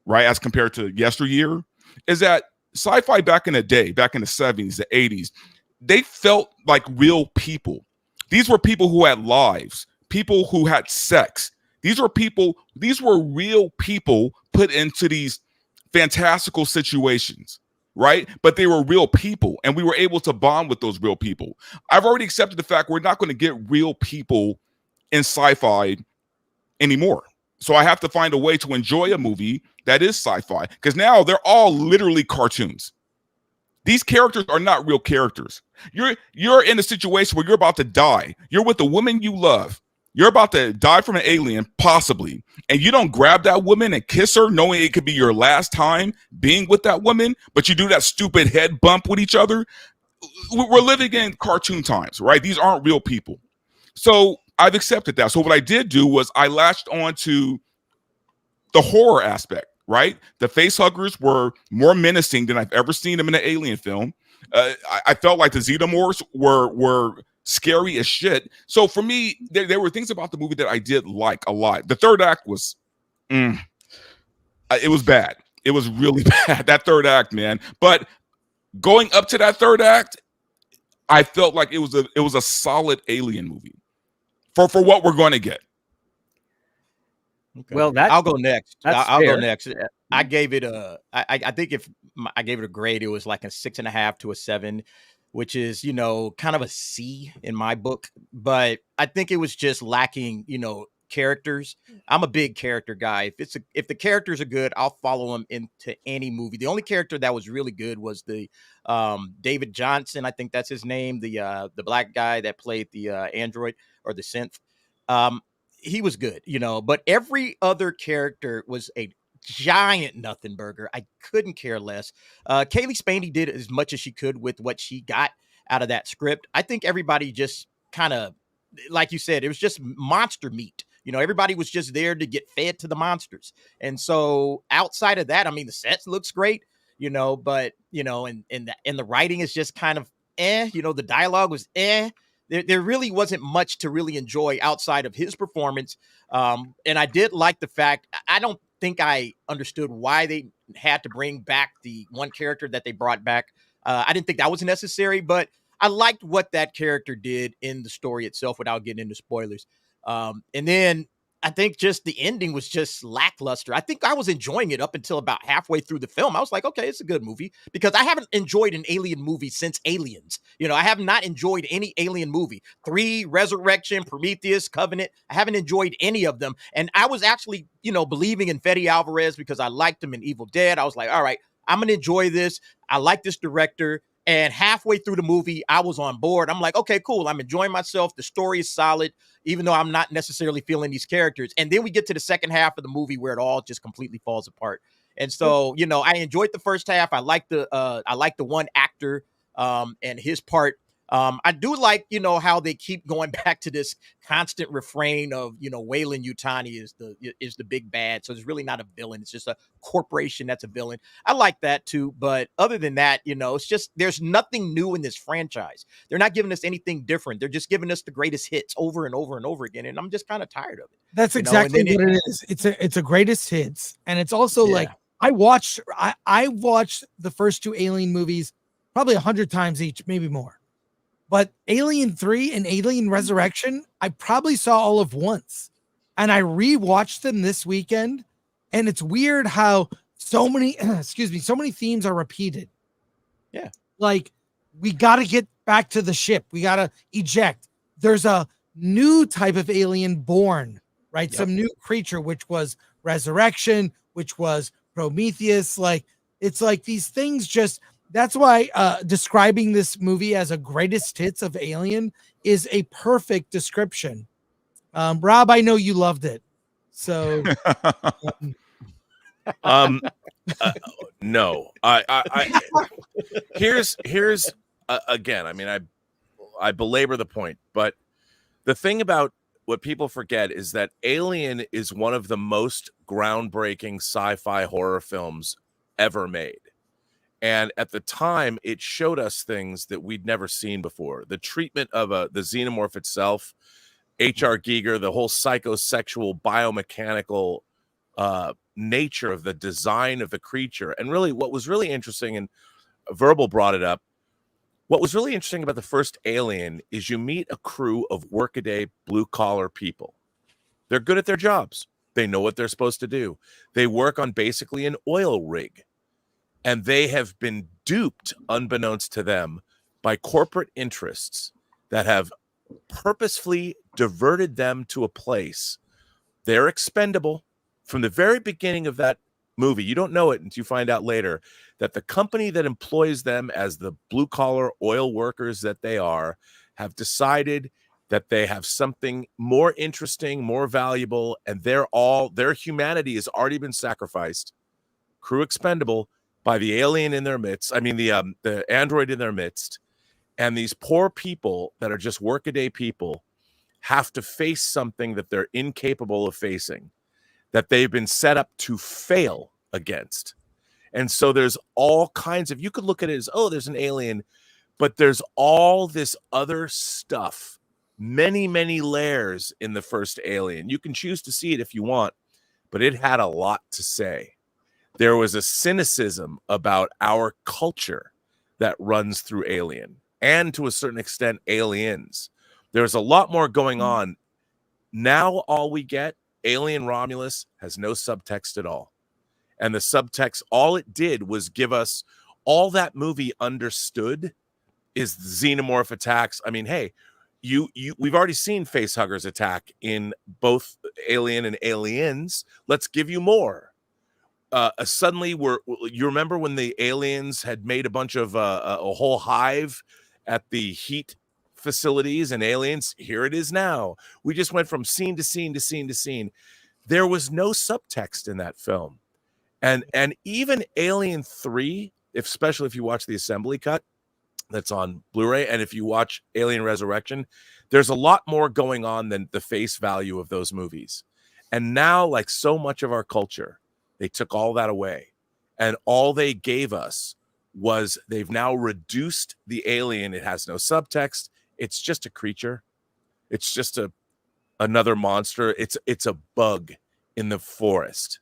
right, as compared to yesteryear, is that sci-fi back in the day, back in the 70s, the 80s, they felt like real people. These were people who had lives, people who had sex. These were real people put into these fantastical situations, right? But they were real people, and we were able to bond with those real people. I've already accepted the fact we're not going to get real people in sci-fi anymore. So I have to find a way to enjoy a movie that is sci-fi, because now they're all literally cartoons. These characters are not real characters. You're in a situation where you're about to die. You're with the woman you love. You're about to die from an alien, possibly, and you don't grab that woman and kiss her, knowing it could be your last time being with that woman, but you do that stupid head bump with each other. We're living in cartoon times, right? These aren't real people. So I've accepted that. So what I did do was I latched on to the horror aspect, right? The face huggers were more menacing than I've ever seen them in an alien film. I felt like the Xeonomorphs were scary as shit. So for me, there were things about the movie that I did like a lot. The third act was, it was bad. It was really bad, that third act, man. But going up to that third act, I felt like it was a solid alien movie for what we're going to get. Okay. Well, I'll go next. I'll go fair. next. I gave it I think if I gave it a grade, it was like a 6.5 to a 7, which is, kind of a C in my book. But I think it was just lacking, characters. I'm a big character guy. If the characters are good, I'll follow them into any movie. The only character that was really good was the David Johnson. I think that's his name. The black guy that played the android or the synth. He was good, but every other character was a giant nothing burger. I couldn't care less. Kaylee Spaney did as much as she could with what she got out of that script. I think everybody just kind of, like you said, it was just monster meat. Everybody was just there to get fed to the monsters. And so outside of that, I mean, the sets looks great, but, and the writing is just kind of the dialogue was There really wasn't much to really enjoy outside of his performance. And I did like the fact, I don't think I understood why they had to bring back the one character that they brought back. I didn't think that was necessary, but I liked what that character did in the story itself without getting into spoilers. And then I think just the ending was just lackluster. I think I was enjoying it up until about halfway through the film. I was like, okay, it's a good movie, because I haven't enjoyed an alien movie since Aliens. I have not enjoyed any alien movie. 3, Resurrection, Prometheus, Covenant. I haven't enjoyed any of them. And I was actually, believing in Fede Alvarez because I liked him in Evil Dead. I was like, all right, I'm going to enjoy this. I like this director. And halfway through the movie, I was on board. I'm like, okay, cool. I'm enjoying myself. The story is solid, even though I'm not necessarily feeling these characters. And then we get to the second half of the movie where it all just completely falls apart. And so, I enjoyed the first half. I like the one actor and his part. I do like, how they keep going back to this constant refrain of, Weyland Yutani is the big bad. So it's really not a villain. It's just a corporation that's a villain. I like that too. But other than that, it's just, there's nothing new in this franchise. They're not giving us anything different. They're just giving us the greatest hits over and over and over again. And I'm just kind of tired of it. That's exactly what it is. It's a greatest hits. And it's also like, I watched the first 2 Alien movies probably 100 times each, maybe more. But Alien 3 and Alien Resurrection, I probably saw all of once. And I rewatched them this weekend. And it's weird how so many themes are repeated. Yeah. Like, we got to get back to the ship. We got to eject. There's a new type of alien born, right? Yep. Some new creature, which was Resurrection, which was Prometheus. Like, it's like these things just... That's why describing this movie as a greatest hits of Alien is a perfect description. Rob, I know you loved it. So no, I here's again, I mean, I belabor the point, but the thing about what people forget is that Alien is one of the most groundbreaking sci-fi horror films ever made. And at the time, it showed us things that we'd never seen before. The treatment of the xenomorph itself, H.R. Giger, the whole psychosexual, biomechanical nature of the design of the creature. And really, what was really interesting, and Verbal brought it up, what was really interesting about the first Alien is you meet a crew of workaday, blue-collar people. They're good at their jobs. They know what they're supposed to do. They work on basically an oil rig. And they have been duped, unbeknownst to them, by corporate interests that have purposefully diverted them to a place. They're expendable. from the very beginning of that movie, you don't know it until you find out later that the company that employs them as the blue collar oil workers that they are have decided that they have something more interesting, more valuable, and their humanity has already been sacrificed, crew expendable, by the alien in their midst. I mean, the android in their midst. And these poor people that are just workaday people have to face something that they're incapable of facing, that they've been set up to fail against. And so there's all kinds of, you could look at it as, oh, there's an alien, but there's all this other stuff, many, many layers in the first Alien. You can choose to see it if you want, but it had a lot to say. There was a cynicism about our culture that runs through Alien, and to a certain extent, aliens. There's a lot more going on. Now all we get, Alien Romulus, has no subtext at all. And the subtext, all it did was give us all that movie understood is xenomorph attacks. I mean, hey, we've already seen facehuggers attack in both Alien and Aliens. Let's give you more. Suddenly, you remember when the aliens had made a bunch of a whole hive at the heat facilities and Aliens? Here it is now. We just went from scene to scene to scene to scene. There was no subtext in that film. And even Alien 3, especially if you watch the assembly cut that's on Blu-ray, and if you watch Alien Resurrection, there's a lot more going on than the face value of those movies. And now, like so much of our culture, they took all that away. And all they gave us was they've now reduced the alien. It has no subtext. It's just a creature. It's just another monster. It's a bug in the forest.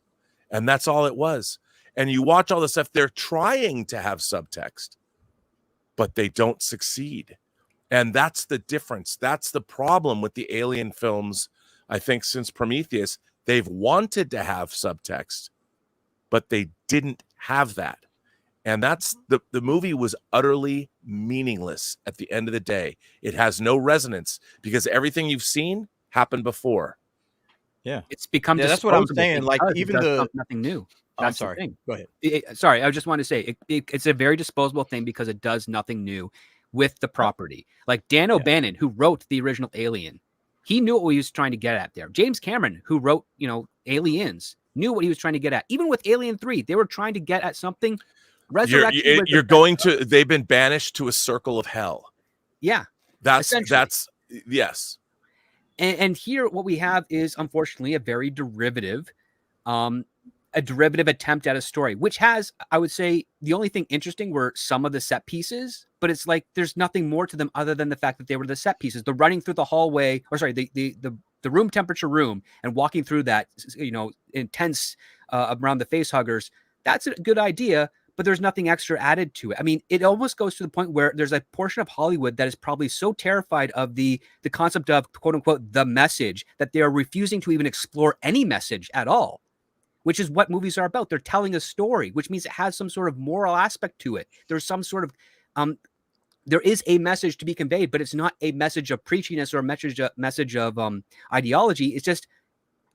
And that's all it was. And you watch all this stuff, they're trying to have subtext, but they don't succeed. And that's the difference. That's the problem with the alien films, I think, since Prometheus. They've wanted to have subtext, but they didn't have that. And that's the movie was utterly meaningless at the end of the day. It has no resonance because everything you've seen happened before. Yeah. It's become that's what I'm disposable saying. Like because it even does nothing new. I'm That's the sorry. thing. Go ahead. Sorry, I just want to say it's a very disposable thing because it does nothing new with the property. Like Dan O'Bannon, who wrote the original Alien, he knew what he was trying to get at there. James Cameron, who wrote, Aliens, knew what he was trying to get at. Even with Alien 3, they were trying to get at something. Resurrection. They've been banished to a circle of hell. Yeah. That's yes. And here what we have is unfortunately a very derivative attempt at a story, which has, I would say, the only thing interesting were some of the set pieces, but it's like there's nothing more to them other than the fact that they were the set pieces. The running through the hallway, the room temperature room and walking through that, intense around the face huggers. That's a good idea, but there's nothing extra added to it. I mean, it almost goes to the point where there's a portion of Hollywood that is probably so terrified of the concept of quote unquote the message that they are refusing to even explore any message at all, which is what movies are about. They're telling a story, which means it has some sort of moral aspect to it. There's some sort of there is a message to be conveyed, but it's not a message of preachiness or a message of ideology. It's just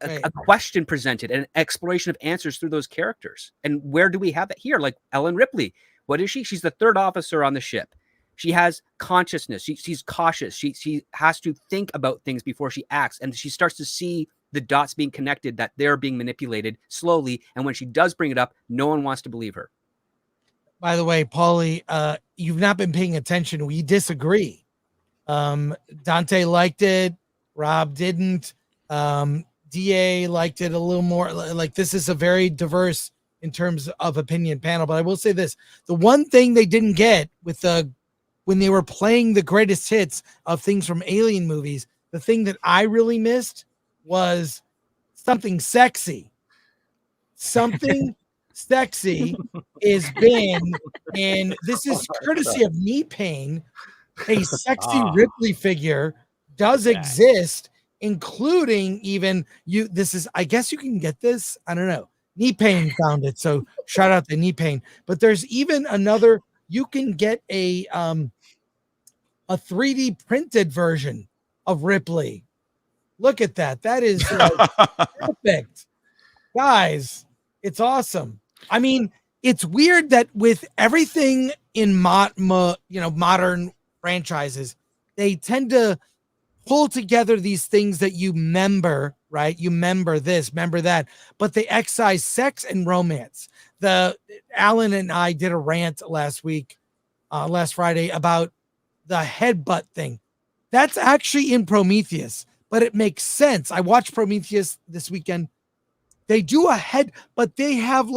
a question presented and an exploration of answers through those characters. And where do we have that here? Like Ellen Ripley. What is she? She's the third officer on the ship. She has consciousness. She's cautious. She has to think about things before she acts. And she starts to see the dots being connected, that they're being manipulated slowly. And when she does bring it up, no one wants to believe her. By the way, Paulie, you've not been paying attention. We disagree. Dante liked it. Rob didn't. DA liked it a little more. Like, this is a very diverse in terms of opinion panel. But I will say this. The one thing they didn't get with when they were playing the greatest hits of things from Alien movies, the thing that I really missed was something sexy. Something sexy is been, and this is courtesy of Knee Pain, a sexy Ripley figure does exist, including even you. This is, I guess you can get this. I don't know. Knee Pain found it. So shout out to Knee Pain. But there's even another, you can get a 3D printed version of Ripley. Look at that. That is perfect. Guys, it's awesome. I mean, it's weird that with everything in modern franchises, they tend to pull together these things that you member, right? You member this, member that, but they excise sex and romance. Alan and I did a rant last Friday about the headbutt thing. That's actually in Prometheus, but it makes sense. I watched Prometheus this weekend. They do a head, but they have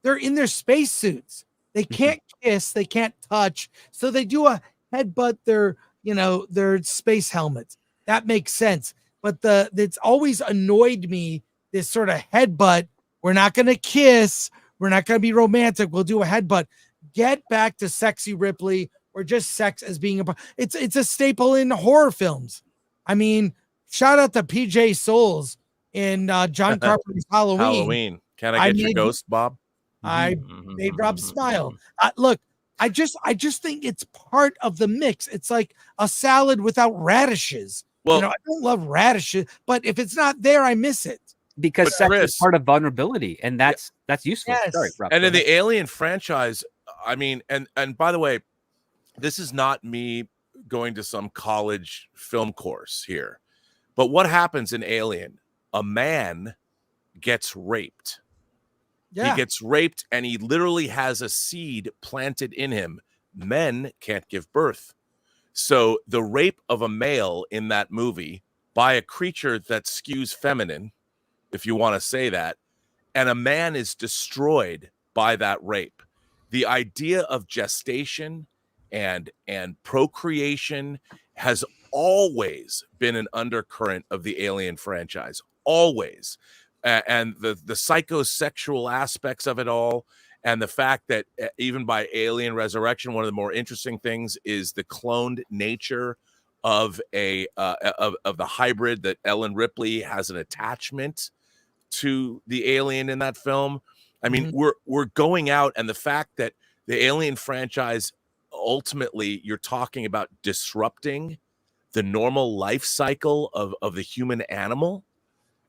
they're in their space suits. They can't kiss, they can't touch. So they do a headbutt their space helmets. That makes sense. But it's always annoyed me, this sort of headbutt. We're not going to kiss. We're not going to be romantic. We'll do a headbutt. Get back to sexy Ripley or just sex as being it's a staple in horror films. I mean, shout out to PJ Souls in John Carpenter's Halloween. Can I get your ghost, Bob? They drop smile. Look, I just think it's part of the mix. It's like a salad without radishes. Well, I don't love radishes, but if it's not there, I miss it. Because sex is part of vulnerability, and that's useful. Yes. Sorry, Rob, and in the Alien franchise, I mean, and by the way, this is not me going to some college film course here, but what happens in Alien? A man gets raped. Yeah. He gets raped, and he literally has a seed planted in him. Men can't give birth. So the rape of a male in that movie by a creature that skews feminine, if you want to say that, and a man is destroyed by that rape. The idea of gestation and procreation has always been an undercurrent of the Alien franchise, always. And the psychosexual aspects of it all, and the fact that even by Alien Resurrection, one of the more interesting things is the cloned nature of of the hybrid, that Ellen Ripley has an attachment to the alien in that film. I mean, we're going out, and the fact that the Alien franchise, ultimately, you're talking about disrupting the normal life cycle of the human animal.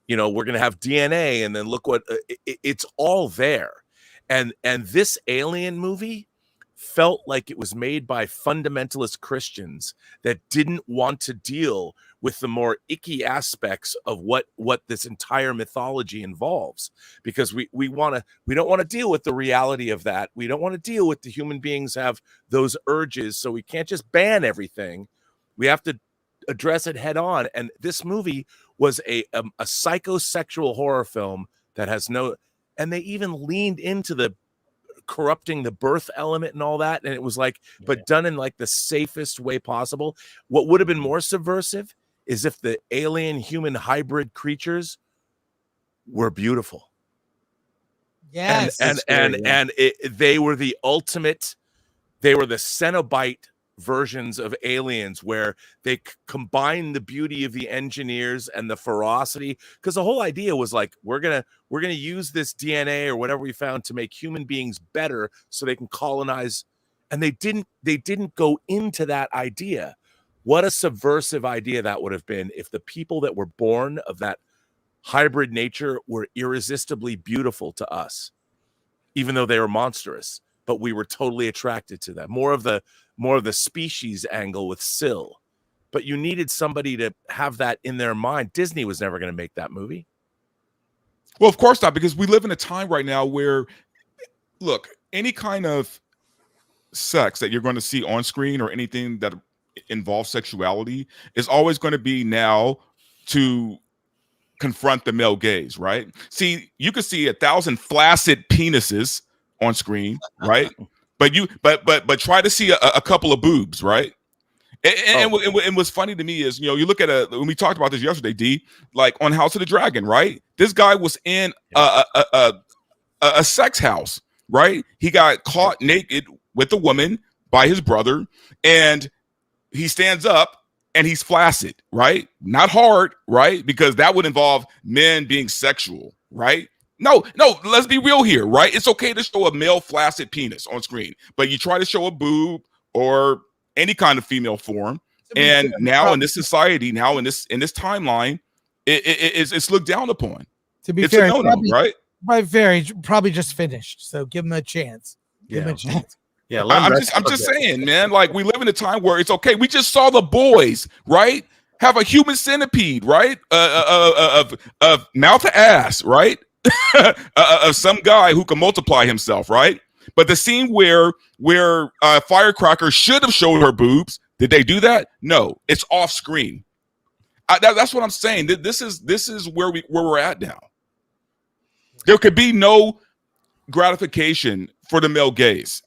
We're going to have DNA, and then look what it's all there. And this Alien movie felt like it was made by fundamentalist Christians that didn't want to deal with the more icky aspects of what this entire mythology involves, because we don't want to deal with the reality of that. We don't want to deal with the human beings have those urges, so we can't just ban everything. We have to address it head on. And this movie was a psychosexual horror film that has and they even leaned into the corrupting the birth element and all that, and it was but done in the safest way possible. What would have been more subversive is if the alien human hybrid creatures were beautiful. Yes. They were the ultimate. They were the Cenobite versions of aliens, where they combine the beauty of the engineers and the ferocity, because the whole idea was we're gonna use this DNA or whatever we found to make human beings better so they can colonize. And they didn't go into that idea. What a subversive idea that would have been if the people that were born of that hybrid nature were irresistibly beautiful to us, even though they were monstrous, but we were totally attracted to them. More of the species angle with Syl. But you needed somebody to have that in their mind. Disney was never going to make that movie. Well, of course not, because we live in a time right now where, look, any kind of sex that you're going to see on screen or anything that involves sexuality is always going to be now to confront the male gaze, right? See, you could see 1,000 flaccid penises on screen, right? But try to see a couple of boobs, right? And what's funny to me is, you look at when we talked about this yesterday, D, on House of the Dragon, right? This guy was in a sex house, right? He got caught naked with a woman by his brother, and he stands up and he's flaccid, right? Not hard, right? Because that would involve men being sexual, right? No, let's be real here, right? It's okay to show a male flaccid penis on screen, but you try to show a boob or any kind of female form, and now in this society, now in this timeline, it's looked down upon. To be it's fair, a no-no, right? probably just finished. So give him a chance. Give him a chance. Yeah, I'm just saying, man. Like we live in a time where it's okay. We just saw The Boys, right? Have a human centipede, right? Of mouth to ass, right? Of some guy who can multiply himself, right? But the scene where Firecracker should have showed her boobs, did they do that? No, it's off screen. That's what I'm saying. This is where we're at now. There could be no gratification for the male gaze.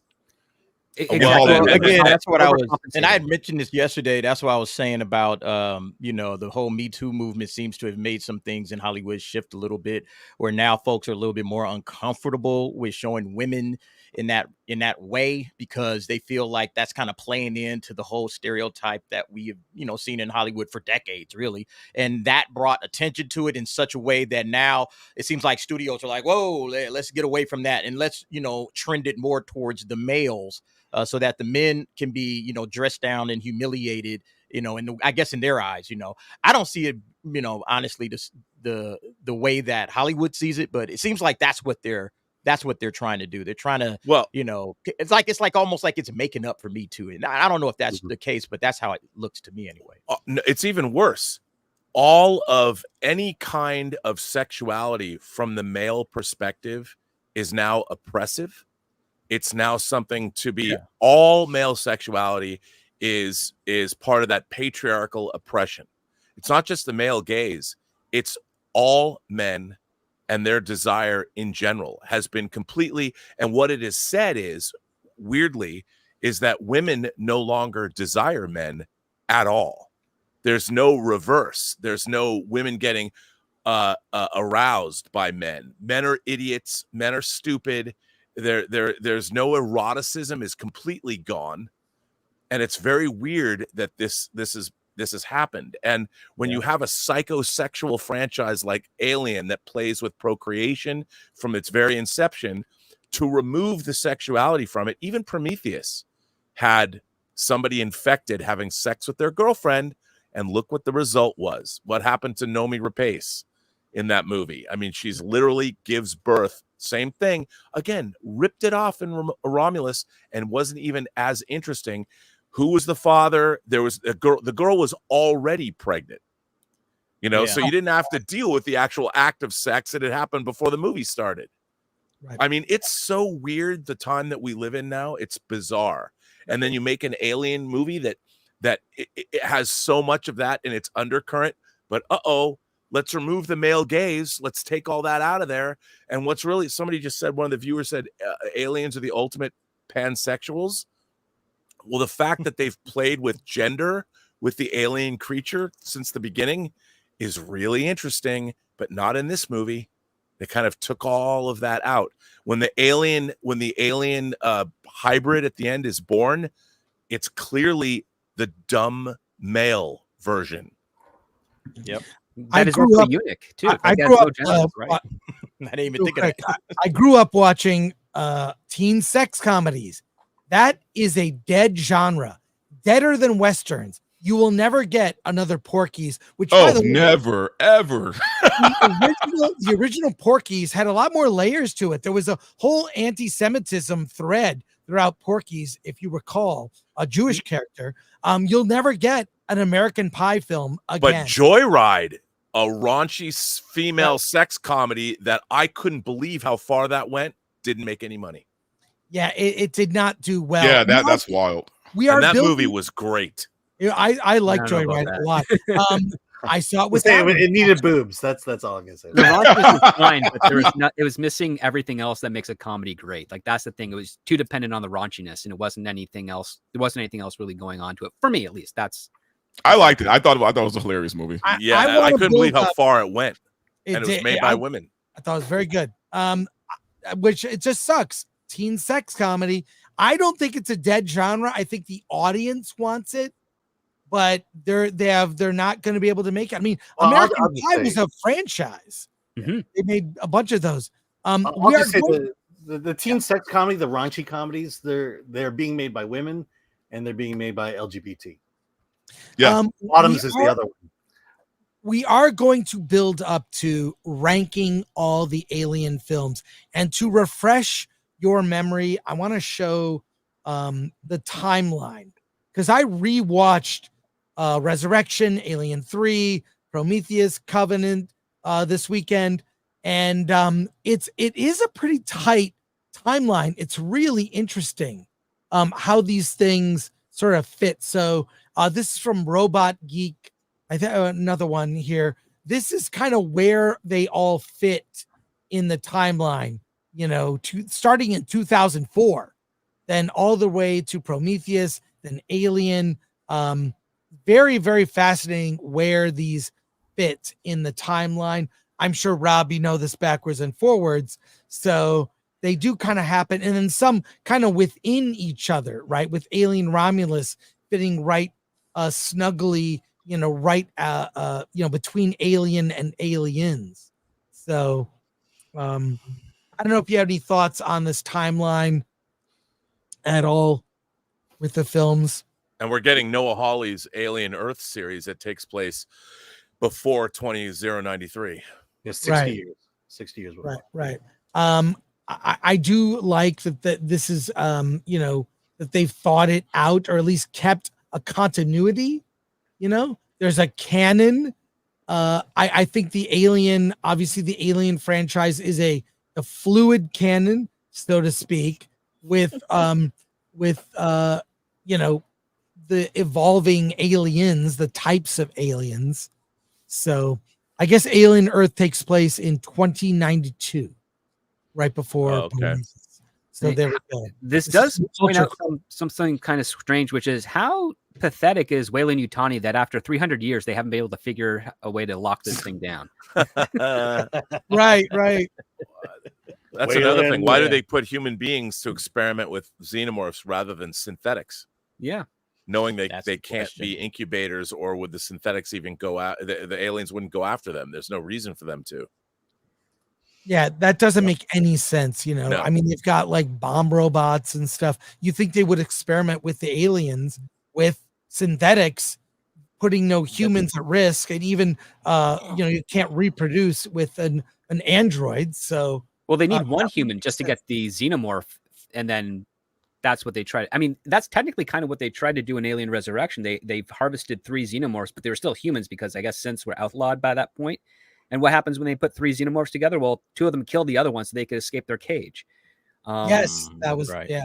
Exactly. Again, that's what I was, and I had mentioned this yesterday. That's what I was saying about, the whole Me Too movement seems to have made some things in Hollywood shift a little bit, where now folks are a little bit more uncomfortable with showing women in that way, because they feel like that's kind of playing into the whole stereotype that we have, seen in Hollywood for decades, really. And that brought attention to it in such a way that now it seems like studios are like, whoa, let's get away from that and let's, trend it more towards the males. So that the men can be, dressed down and humiliated, I guess in their eyes, I don't see it, honestly, the way that Hollywood sees it, but it seems like that's what they're trying to do. They're trying to, it's like almost like it's making up for Me Too. And I don't know if that's the case, but that's how it looks to me anyway. It's even worse. All of any kind of sexuality from the male perspective is now oppressive. It's now something to be all male sexuality is part of that patriarchal oppression. It's not just the male gaze. It's all men and their desire in general has been completely. And what it has said is, weirdly, is that women no longer desire men at all. There's no reverse. There's no women getting aroused by men. Men are idiots. Men are stupid. There's no eroticism, is completely gone, and it's very weird that this has happened. And when you have a psychosexual franchise like Alien that plays with procreation from its very inception, to remove the sexuality from it, even Prometheus had somebody infected having sex with their girlfriend, and look what the result was. What happened to Noomi Rapace in that movie? I mean, she's literally gives birth. Same thing. Again, ripped it off in Romulus and wasn't even as interesting. Who was the father? There was a girl. The girl was already pregnant. So you didn't have to deal with the actual act of sex that had happened before the movie started. Right. I mean, it's so weird, the time that we live in now. It's bizarre. And then you make an Alien movie that it has so much of that in its undercurrent, but let's remove the male gaze. Let's take all that out of there. And what's really, somebody just said, one of the viewers said, aliens are the ultimate pansexuals. Well, the fact that they've played with gender with the alien creature since the beginning is really interesting, but not in this movie. They kind of took all of that out. When the alien hybrid at the end is born, it's clearly the dumb male version. Yep. That is also eunuch too. I grew up. Right? I didn't even think of it. I grew up watching teen sex comedies. That is a dead genre, deader than westerns. You will never get another Porky's. Which, by the way, never, ever. The original Porky's had a lot more layers to it. There was a whole anti-Semitism thread throughout Porky's, if you recall, a Jewish character. You'll never get an American Pie film again. But Joyride, a raunchy female sex comedy that I couldn't believe how far that went, didn't make any money. Yeah, it did not do well. Yeah, that's wild. That movie was great. I like Joyride a lot. I saw it with it needed boobs. That's all I'm gonna say. The raunchiness was fine, but it was missing everything else that makes a comedy great. Like, that's the thing. It was too dependent on the raunchiness, and it wasn't anything else. There wasn't anything else really going on to it for me, at least. I liked it. I thought it was a hilarious movie. I couldn't believe how far it went, and it was made by women. I thought it was very good. Which it just sucks. Teen sex comedy. I don't think it's a dead genre. I think the audience wants it, but they're not going to be able to make it. I mean, American Pie was a franchise. Mm-hmm. They made a bunch of those. The teen sex comedy, the raunchy comedies, they're being made by women, and they're being made by LGBT. Yeah, Bottoms is the other one. we are going to build up to ranking all the Alien films. And to refresh your memory, I want to show the timeline, because I rewatched Resurrection, Alien 3, Prometheus, Covenant this weekend, and it is a pretty tight timeline. It's really interesting how these things sort of fit. So this is from Robot Geek. I think another one here. This is kind of where they all fit in the timeline, you know, starting in 2004, then all the way to Prometheus, then Alien. Very, very fascinating where these fit in the timeline. I'm sure, Rob, you know this backwards and forwards. So they do kind of happen. And then some kind of within each other, right? With Alien Romulus fitting right snugly, you know, right, between Alien and Aliens. So I don't know if you have any thoughts on this timeline at all with the films. And we're getting Noah Hawley's Alien Earth series that takes place before 20093. Yeah, 60 Right. years. 60 years before. Right. I do like that this is that they've thought it out, or at least kept a continuity. You know, there's a canon. I think the Alien franchise is a fluid canon, so to speak, with the evolving aliens, the types of aliens. So I guess Alien Earth takes place in 2092, right before. Okay. So there we go. This does point out something kind of strange, which is how pathetic is Weyland-Yutani that after 300 years they haven't been able to figure a way to lock this thing down. Right. That's another thing. Why do they put human beings to experiment with xenomorphs rather than synthetics? Yeah. Knowing they can't be incubators, or would the synthetics even go out? The aliens wouldn't go after them. There's no reason for them to. Yeah, that doesn't make any sense. You know, No. I mean, they've got like bomb robots and stuff. You think they would experiment with the aliens with synthetics, putting no humans at risk, and even you can't reproduce with an android. So well, they need one human just to get the xenomorph, and then that's what they tried. I mean, that's technically kind of what they tried to do in Alien Resurrection. They've harvested 3 xenomorphs, but they were still humans because I guess synths were outlawed by that point. And what happens when they put 3 xenomorphs together? Well, 2 of them kill the other one so they could escape their cage. Yes, that was right. Yeah.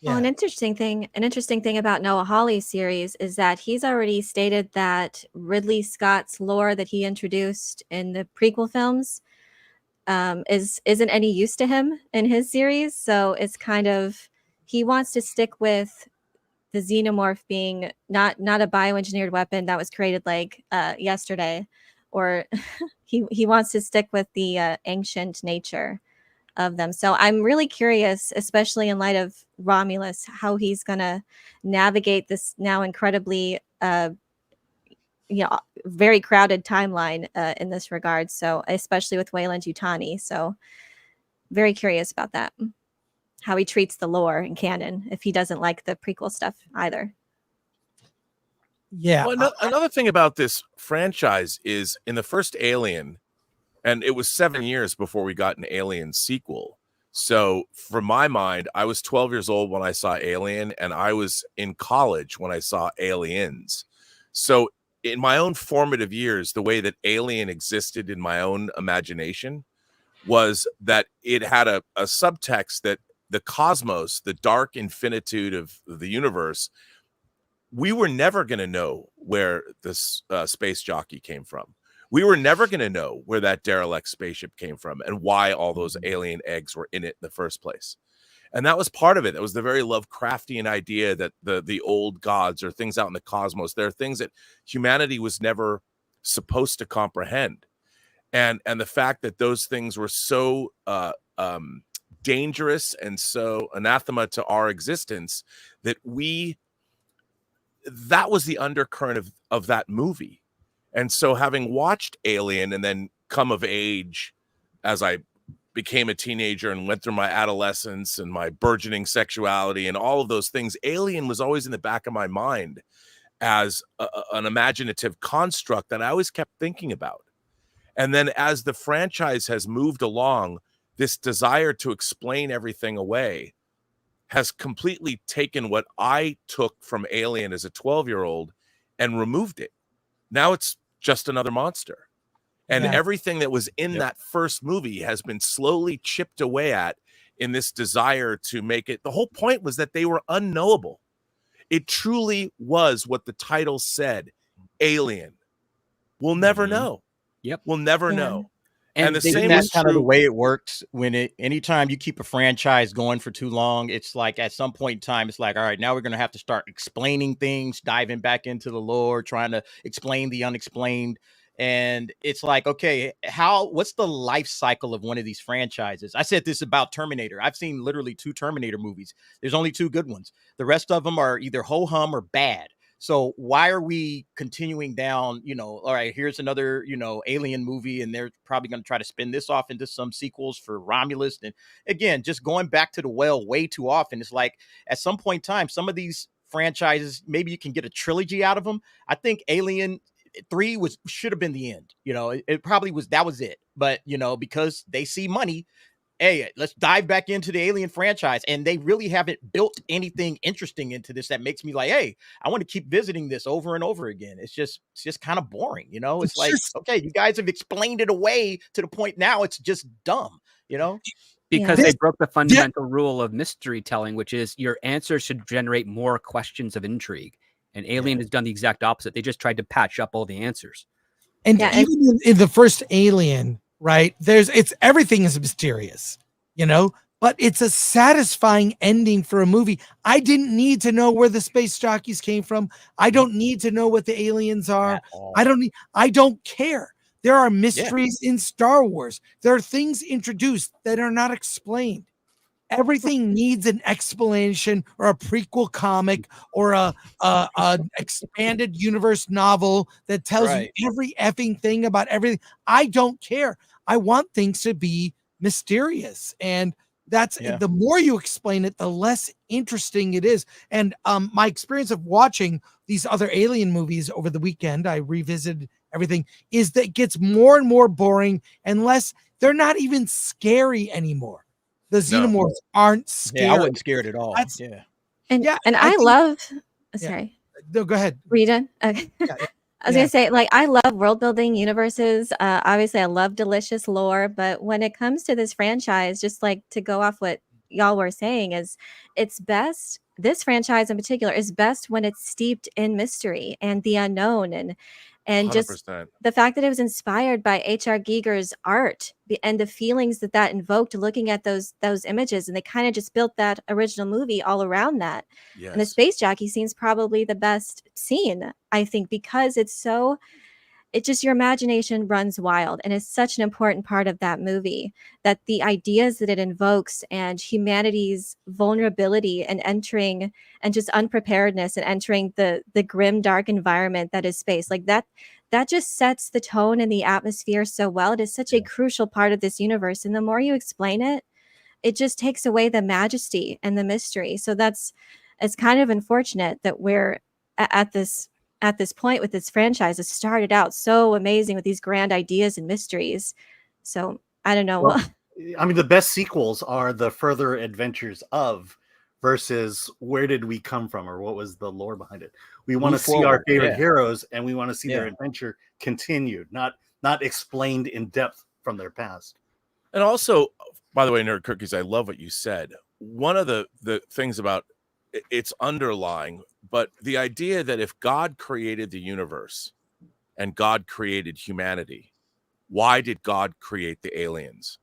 Well, an interesting thing about Noah Hawley's series is that he's already stated that Ridley Scott's lore that he introduced in the prequel films isn't any use to him in his series. So it's kind of, he wants to stick with the xenomorph being not a bioengineered weapon that was created like yesterday, or he wants to stick with the ancient nature of them. So I'm really curious, especially in light of Romulus, how he's going to navigate this now incredibly very crowded timeline in this regard. So especially with Weyland-Yutani. So very curious about that, how he treats the lore and canon, if he doesn't like the prequel stuff either. Yeah. Well, another thing about this franchise is in the first Alien, and it was 7 years before we got an Alien sequel. So from my mind, I was 12 years old when I saw Alien, and I was in college when I saw Aliens. So in my own formative years, the way that Alien existed in my own imagination was that it had a subtext that the cosmos, the dark infinitude of the universe, we were never going to know where this space jockey came from. We were never going to know where that derelict spaceship came from and why all those alien eggs were in it in the first place. And that was part of it. It was the very Lovecraftian idea that the old gods or things out in the cosmos, there are things that humanity was never supposed to comprehend. And the fact that those things were so dangerous and so anathema to our existence that that was the undercurrent of that movie. And so having watched Alien and then come of age as I became a teenager and went through my adolescence and my burgeoning sexuality and all of those things, Alien was always in the back of my mind as an imaginative construct that I always kept thinking about. And then as the franchise has moved along, this desire to explain everything away has completely taken what I took from Alien as a 12-year-old and removed it. Now it's just another monster. And Yeah. everything that was in that first movie has been slowly chipped away at in this desire to make it. The whole point was that they were unknowable. It truly was what the title said, Alien. We'll never know. Yep. We'll never Yeah. know. And the they same That's is kind of the true. way it works when anytime you keep a franchise going for too long, it's like at some point in time, it's like, all right, now we're going to have to start explaining things, diving back into the lore, trying to explain the unexplained. And it's like, okay, what's the life cycle of one of these franchises? I said this about Terminator. I've seen literally 2 Terminator movies. There's only 2 good ones. The rest of them are either ho-hum or bad. So why are we continuing down, all right, here's another, Alien movie, and they're probably going to try to spin this off into some sequels for Romulus. And again, just going back to the well way too often. It's like at some point in time, some of these franchises, maybe you can get a trilogy out of them. I think Alien 3 should have been the end. It probably was, that was it. But, because they see money, hey, let's dive back into the Alien franchise. And they really haven't built anything interesting into this that makes me like, hey, I want to keep visiting this over and over again. It's just kind of boring, It's like, okay, you guys have explained it away to the point now it's just dumb, Because Yeah. they broke the fundamental rule of mystery telling, which is your answers should generate more questions of intrigue. And Alien has done the exact opposite. They just tried to patch up all the answers. And Yeah, even in the first Alien, right? Everything is mysterious, but it's a satisfying ending for a movie. I didn't need to know where the space jockeys came from. I don't need to know what the aliens are. I don't care. There are mysteries in Star Wars. There are things introduced that are not explained. Everything needs an explanation or a prequel comic or a expanded universe novel that tells you every effing thing about everything. I don't care. I want things to be mysterious, and that's the more you explain it, the less interesting it is. And my experience of watching these other Alien movies over the weekend, I revisited everything, is that it gets more and more boring and less. They're not even scary anymore. The Xeonomorphs aren't scary. Yeah, I wasn't scared at all. And I love. Sorry. No, go ahead. Rita. Okay. I was gonna say, like, I love world building universes. Obviously, I love delicious lore, but when it comes to this franchise, just like to go off what y'all were saying, is it's best. This franchise in particular is best when it's steeped in mystery and the unknown, and just 100%. the fact that it was inspired by H.R. Giger's art and the feelings that invoked looking at those images, and they kind of just built that original movie all around that. Yes. And the space jockey scene's probably the best scene, I think, because it's just your imagination runs wild, and it's such an important part of that movie, that the ideas that it invokes and humanity's vulnerability and entering and just unpreparedness and entering the grim, dark environment that is space, like that just sets the tone and the atmosphere so well. It is such a crucial part of this universe, and the more you explain it, it just takes away the majesty and the mystery. So it's kind of unfortunate that we're at this point with this franchise. It started out so amazing with these grand ideas and mysteries. So I don't know. Well, I mean, the best sequels are the further adventures of versus where did we come from or what was the lore behind it. We want to see our favorite heroes, and we want to see their adventure continued, not explained in depth from their past. And also, by the way, Nerd Cookies, I love what you said. One of the things about it's underlying, but the idea that if God created the universe and God created humanity, why did God create the aliens?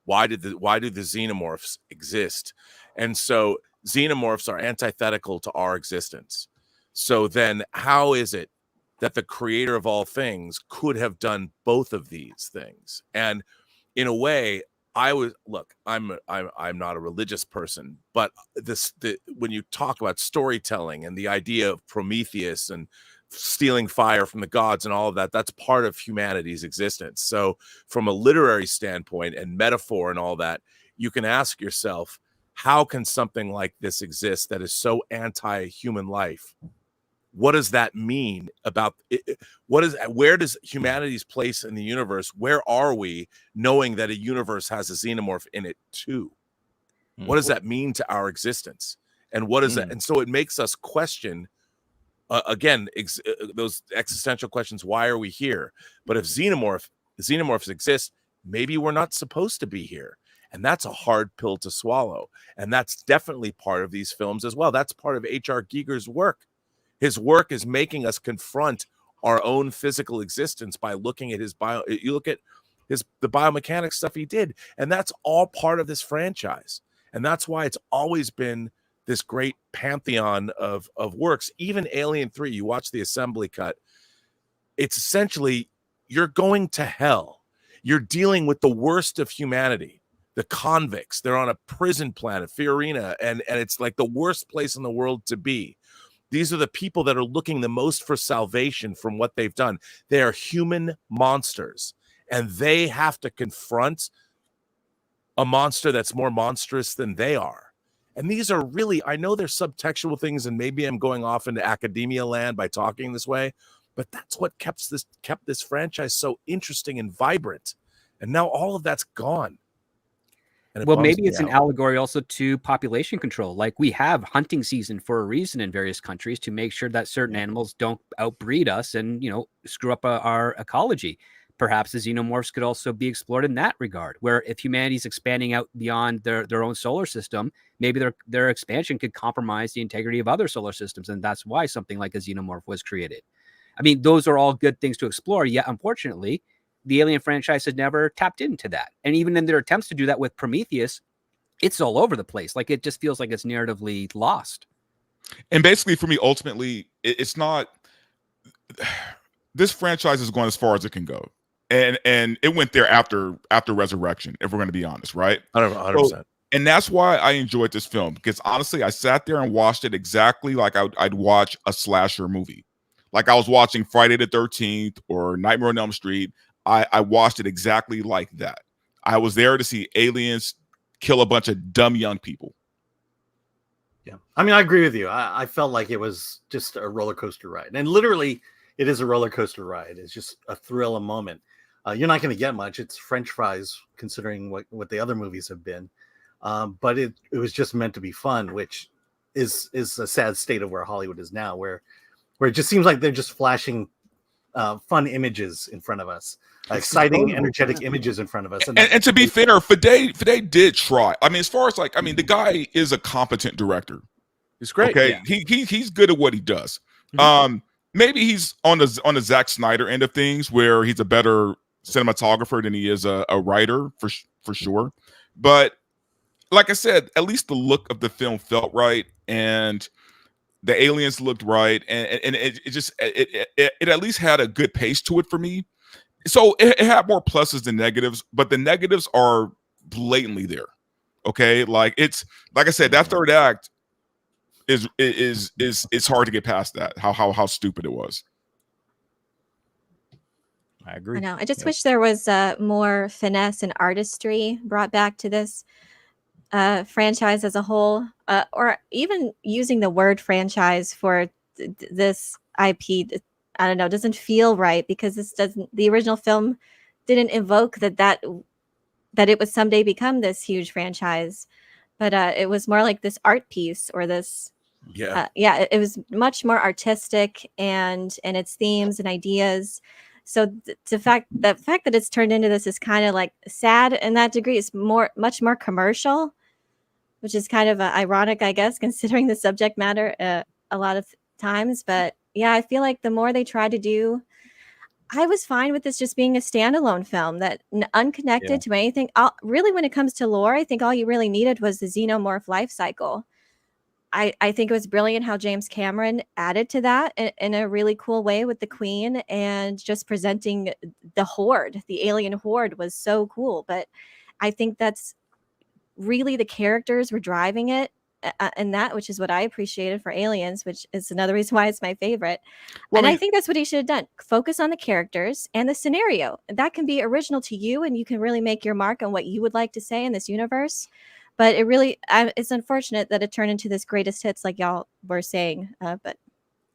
Why do the Xeonomorphs exist? And so Xeonomorphs are antithetical to our existence. So then how is it that the creator of all things could have done both of these things? And in a way, I'm not a religious person, but when you talk about storytelling and the idea of Prometheus and stealing fire from the gods and all of that, that's part of humanity's existence. So from a literary standpoint and metaphor and all that, you can ask yourself, how can something like this exist that is so anti-human life? what does that mean about it? Where does humanity's place in the universe? Where are we knowing that a universe has a xenomorph in it too? What does that mean to our existence? And what is that? And so it makes us question again, those existential questions. Why are we here? But if xenomorphs exist, maybe we're not supposed to be here. And that's a hard pill to swallow. And that's definitely part of these films as well. That's part of H.R. Giger's work. His work is making us confront our own physical existence by looking at you look at the biomechanics stuff he did. And that's all part of this franchise. And that's why it's always been this great pantheon of works. Even Alien 3, you watch the assembly cut, it's essentially, you're going to hell. You're dealing with the worst of humanity, the convicts. They're on a prison planet, Fiorina, and it's like the worst place in the world to be. These are the people that are looking the most for salvation from what they've done. They are human monsters, and they have to confront a monster that's more monstrous than they are. And these are really, I know they're subtextual things, and maybe I'm going off into academia land by talking this way, but that's what kept this franchise so interesting and vibrant. And now all of that's gone. Well, maybe it's an allegory also to population control. Like, we have hunting season for a reason in various countries to make sure that certain animals don't outbreed us and, screw up our ecology. Perhaps the xenomorphs could also be explored in that regard, where if humanity's expanding out beyond their own solar system, maybe their expansion could compromise the integrity of other solar systems. And that's why something like a xenomorph was created. I mean, those are all good things to explore. Yet, unfortunately, the Alien franchise has never tapped into that. And even in their attempts to do that with Prometheus, it's all over the place. Like, it just feels like it's narratively lost. And basically, for me, ultimately, it's not. This franchise is going as far as it can go. And it went there after Resurrection, if we're going to be honest, right? 100%. So, and that's why I enjoyed this film, because honestly, I sat there and watched it exactly like I'd watch a slasher movie. Like I was watching Friday the 13th or Nightmare on Elm Street. I watched it exactly like that. I was there to see aliens kill a bunch of dumb young people. Yeah. I mean, I agree with you. I felt like it was just a roller coaster ride. And literally, it is a roller coaster ride. It's just a thrill, a moment. You're not going to get much. It's French fries, considering what the other movies have been. But it was just meant to be fun, which is a sad state of where Hollywood is now, where it just seems like they're just flashing fun images in front of us, exciting, energetic images in front of us. And to be fair, Fede did try. I mean, as far as the guy is a competent director. He's great. Okay, yeah. He's good at what he does. Mm-hmm. Maybe he's on the Zack Snyder end of things, where he's a better cinematographer than he is a writer for sure. But like I said, at least the look of the film felt right, and the aliens looked right, and it at least had a good pace to it for me. So it had more pluses than negatives, but the negatives are blatantly there. Okay, like I said, that third act is hard to get past that. How stupid it was. I agree. I know. I just wish there was more finesse and artistry brought back to this franchise as a whole, or even using the word franchise for this IP. I don't know, doesn't feel right, because the original film didn't evoke that it would someday become this huge franchise, but it was more like this art piece, or this it was much more artistic and its themes and ideas. So the fact that it's turned into this is kind of like sad in that degree. It's much more commercial, which is kind of ironic, I guess, considering the subject matter a lot of times. But yeah, I feel like the more they try to do, I was fine with this just being a standalone film that unconnected to anything. Really, when it comes to lore, I think all you really needed was the xenomorph life cycle. I think it was brilliant how James Cameron added to that in a really cool way with the Queen, and just presenting the horde, the alien horde, was so cool. But I think that's really the characters were driving it, and that, which is what I appreciated for Aliens, which is another reason why it's my favorite. Well, I think that's what he should have done. Focus on the characters and the scenario. That can be original to you, and you can really make your mark on what you would like to say in this universe. But it's unfortunate that it turned into this greatest hits, like y'all were saying. But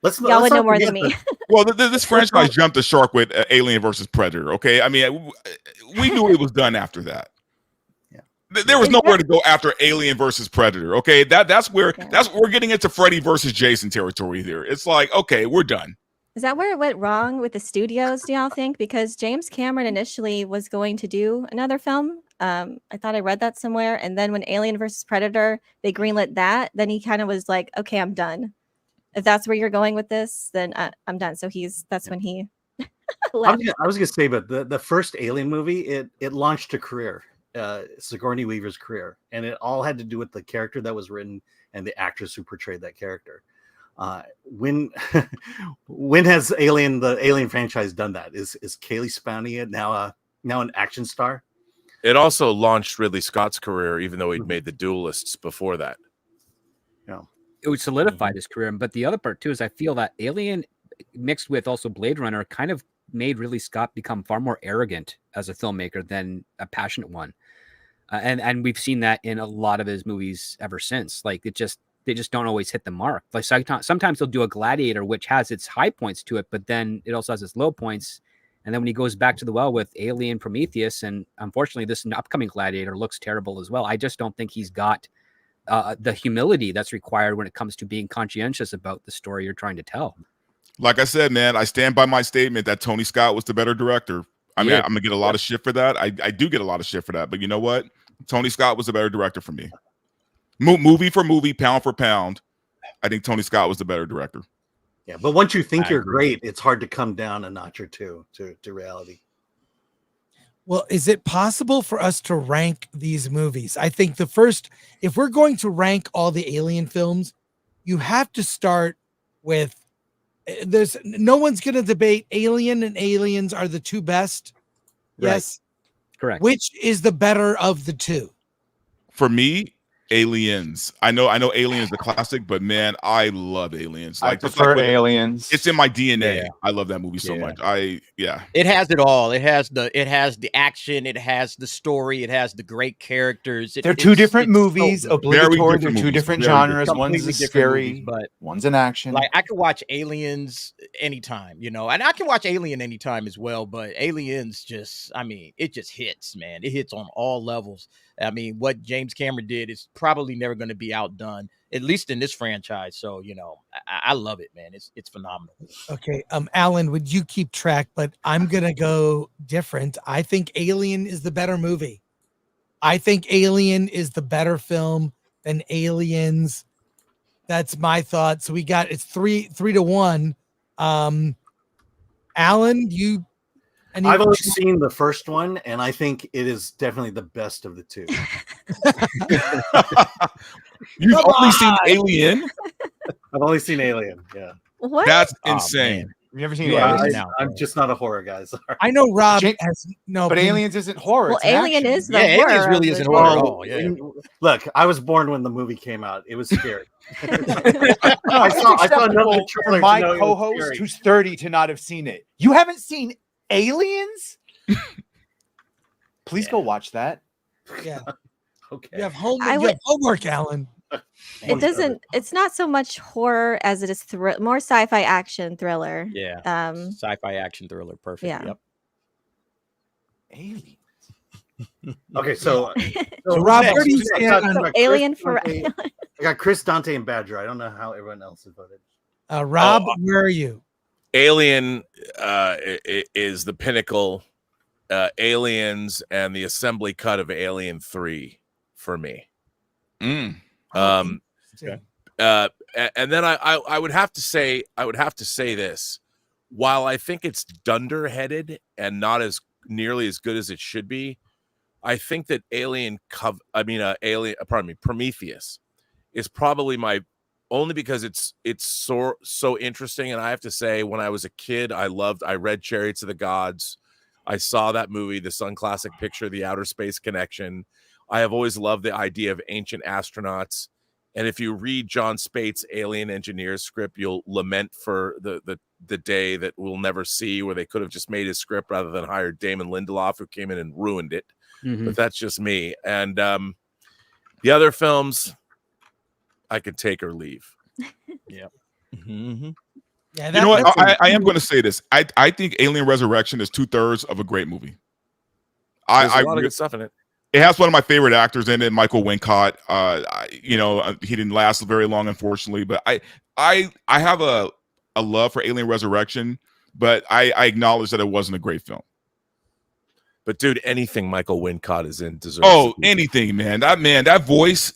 Y'all would know not more forget than me. Well, this franchise jumped the shark with Alien versus Predator. Okay, I mean, we knew it was done after that. Yeah. There was Is nowhere that- to go after Alien versus Predator. Okay, that's where we're getting into Freddy versus Jason territory here. It's like, okay, we're done. Is that where it went wrong with the studios, do y'all think? Because James Cameron initially was going to do another film. I thought I read that somewhere. And then when Alien versus Predator, they greenlit that, then he kind of was like, okay, I'm done. If that's where you're going with this, then I'm done. So that's when he left. I was gonna say, but the first Alien movie, it launched a career, Sigourney Weaver's career, and it all had to do with the character that was written and the actress who portrayed that character. When when has the Alien franchise done that? Is Kaylee Spanier now an action star? It also launched Ridley Scott's career, even though he'd made The Duelists before that. Yeah. It would solidify his career. But the other part too is I feel that Alien mixed with also Blade Runner kind of made Ridley Scott become far more arrogant as a filmmaker than a passionate one. And we've seen that in a lot of his movies ever since. Like they just don't always hit the mark. Like sometimes they'll do a Gladiator, which has its high points to it, but then it also has its low points. And then when he goes back to the well with Alien, Prometheus, and unfortunately this upcoming Gladiator looks terrible as well. I just don't think he's got the humility that's required when it comes to being conscientious about the story you're trying to tell. Like I said, man, I stand by my statement that Tony Scott was the better director. I mean, Yeah. I'm gonna get a lot of shit for that. I do get a lot of shit for that, but you know what? Tony Scott was the better director for me. Movie for movie, pound for pound, I think Tony Scott was the better director. Yeah, but once you think you're great, it's hard to come down a notch or two to reality. Well, is it possible for us to rank these movies? I think if we're going to rank all the Alien films, you have to start with, no one's going to debate Alien and Aliens are the two best. Right. Yes. Correct. Which is the better of the two? For me, Aliens. I know Alien is the classic, but man, I love Aliens. I Like prefer like Aliens. it's in my DNA. Yeah. I love that movie so much. It has it all. It has the action. It has the story. It has the great characters. They're two different it's so movies, good. obligatory. Very They're different two movies. different Very genres. different. One's Completely a different scary, movies, but one's an action. like I can watch Aliens anytime, and I can watch Alien anytime as well. But Aliens it just hits, man. It hits on all levels. I mean, what James Cameron did is probably never going to be outdone, at least in this franchise. So, I love it, man. It's phenomenal. Okay. Alan, would you keep track? But I'm going to go different. I think Alien is the better movie. I think Alien is the better film than Aliens. That's my thought. So it's 3-1. Alan, I've only seen the first one, and I think it is definitely the best of the two. You've only seen Alien? I've only seen Alien. Yeah, What? That's Oh, insane. man. Have you ever seen Yeah, Aliens? I'm just not a horror guy. Sorry. I know Rob Jake- has no. But opinion. Aliens isn't horror. Well, it's an Alien action. is the Yeah, horror. Aliens really of isn't the horror at two. all. Yeah. Look, I was born when the movie came out. It was scary. No, I saw it's another acceptable trailer for my to know it was co-host scary. who's 30 to not have seen it. You haven't seen Aliens? Please go watch that. Yeah. Okay. You have homework. I You would- have homework, Alan. It doesn't. It's not so much horror as it is more sci-fi action thriller. Yeah. Um. Sci-fi action thriller. Perfect. Yeah. Yep. Aliens. Okay, so Rob, next, where do you next, stand I got on Chris, Alien for Dante- I got Chris, Dante, and Badger. I don't know how everyone else has voted. Rob? Where are you? Alien is the pinnacle. Aliens and the assembly cut of Alien 3 for me. Mm. And then I would have to say this. While I think it's dunderheaded and not as nearly as good as it should be, I think that Prometheus is probably my only because it's so interesting. And I have to say, when I was a kid, I read Chariots of the Gods. I saw that movie, the Sun Classic picture, The Outer Space Connection. I have always loved the idea of ancient astronauts. And if you read John Spaihts' Alien Engineers script, you'll lament for the day that we'll never see, where they could have just made his script rather than hired Damon Lindelof, who came in and ruined it. Mhm. But that's just me. And the other films, I could take or leave. Yep. Mm-hmm. Yeah, You know what? that's I am going to say this. I think Alien Resurrection is 2/3 of a great movie. There's a lot of good stuff in it. It has one of my favorite actors in it, Michael Wincott. He didn't last very long, unfortunately. But I have a love for Alien Resurrection, but I acknowledge that it wasn't a great film. But dude, anything Michael Wincott is in deserves. Oh, anything, man. That voice,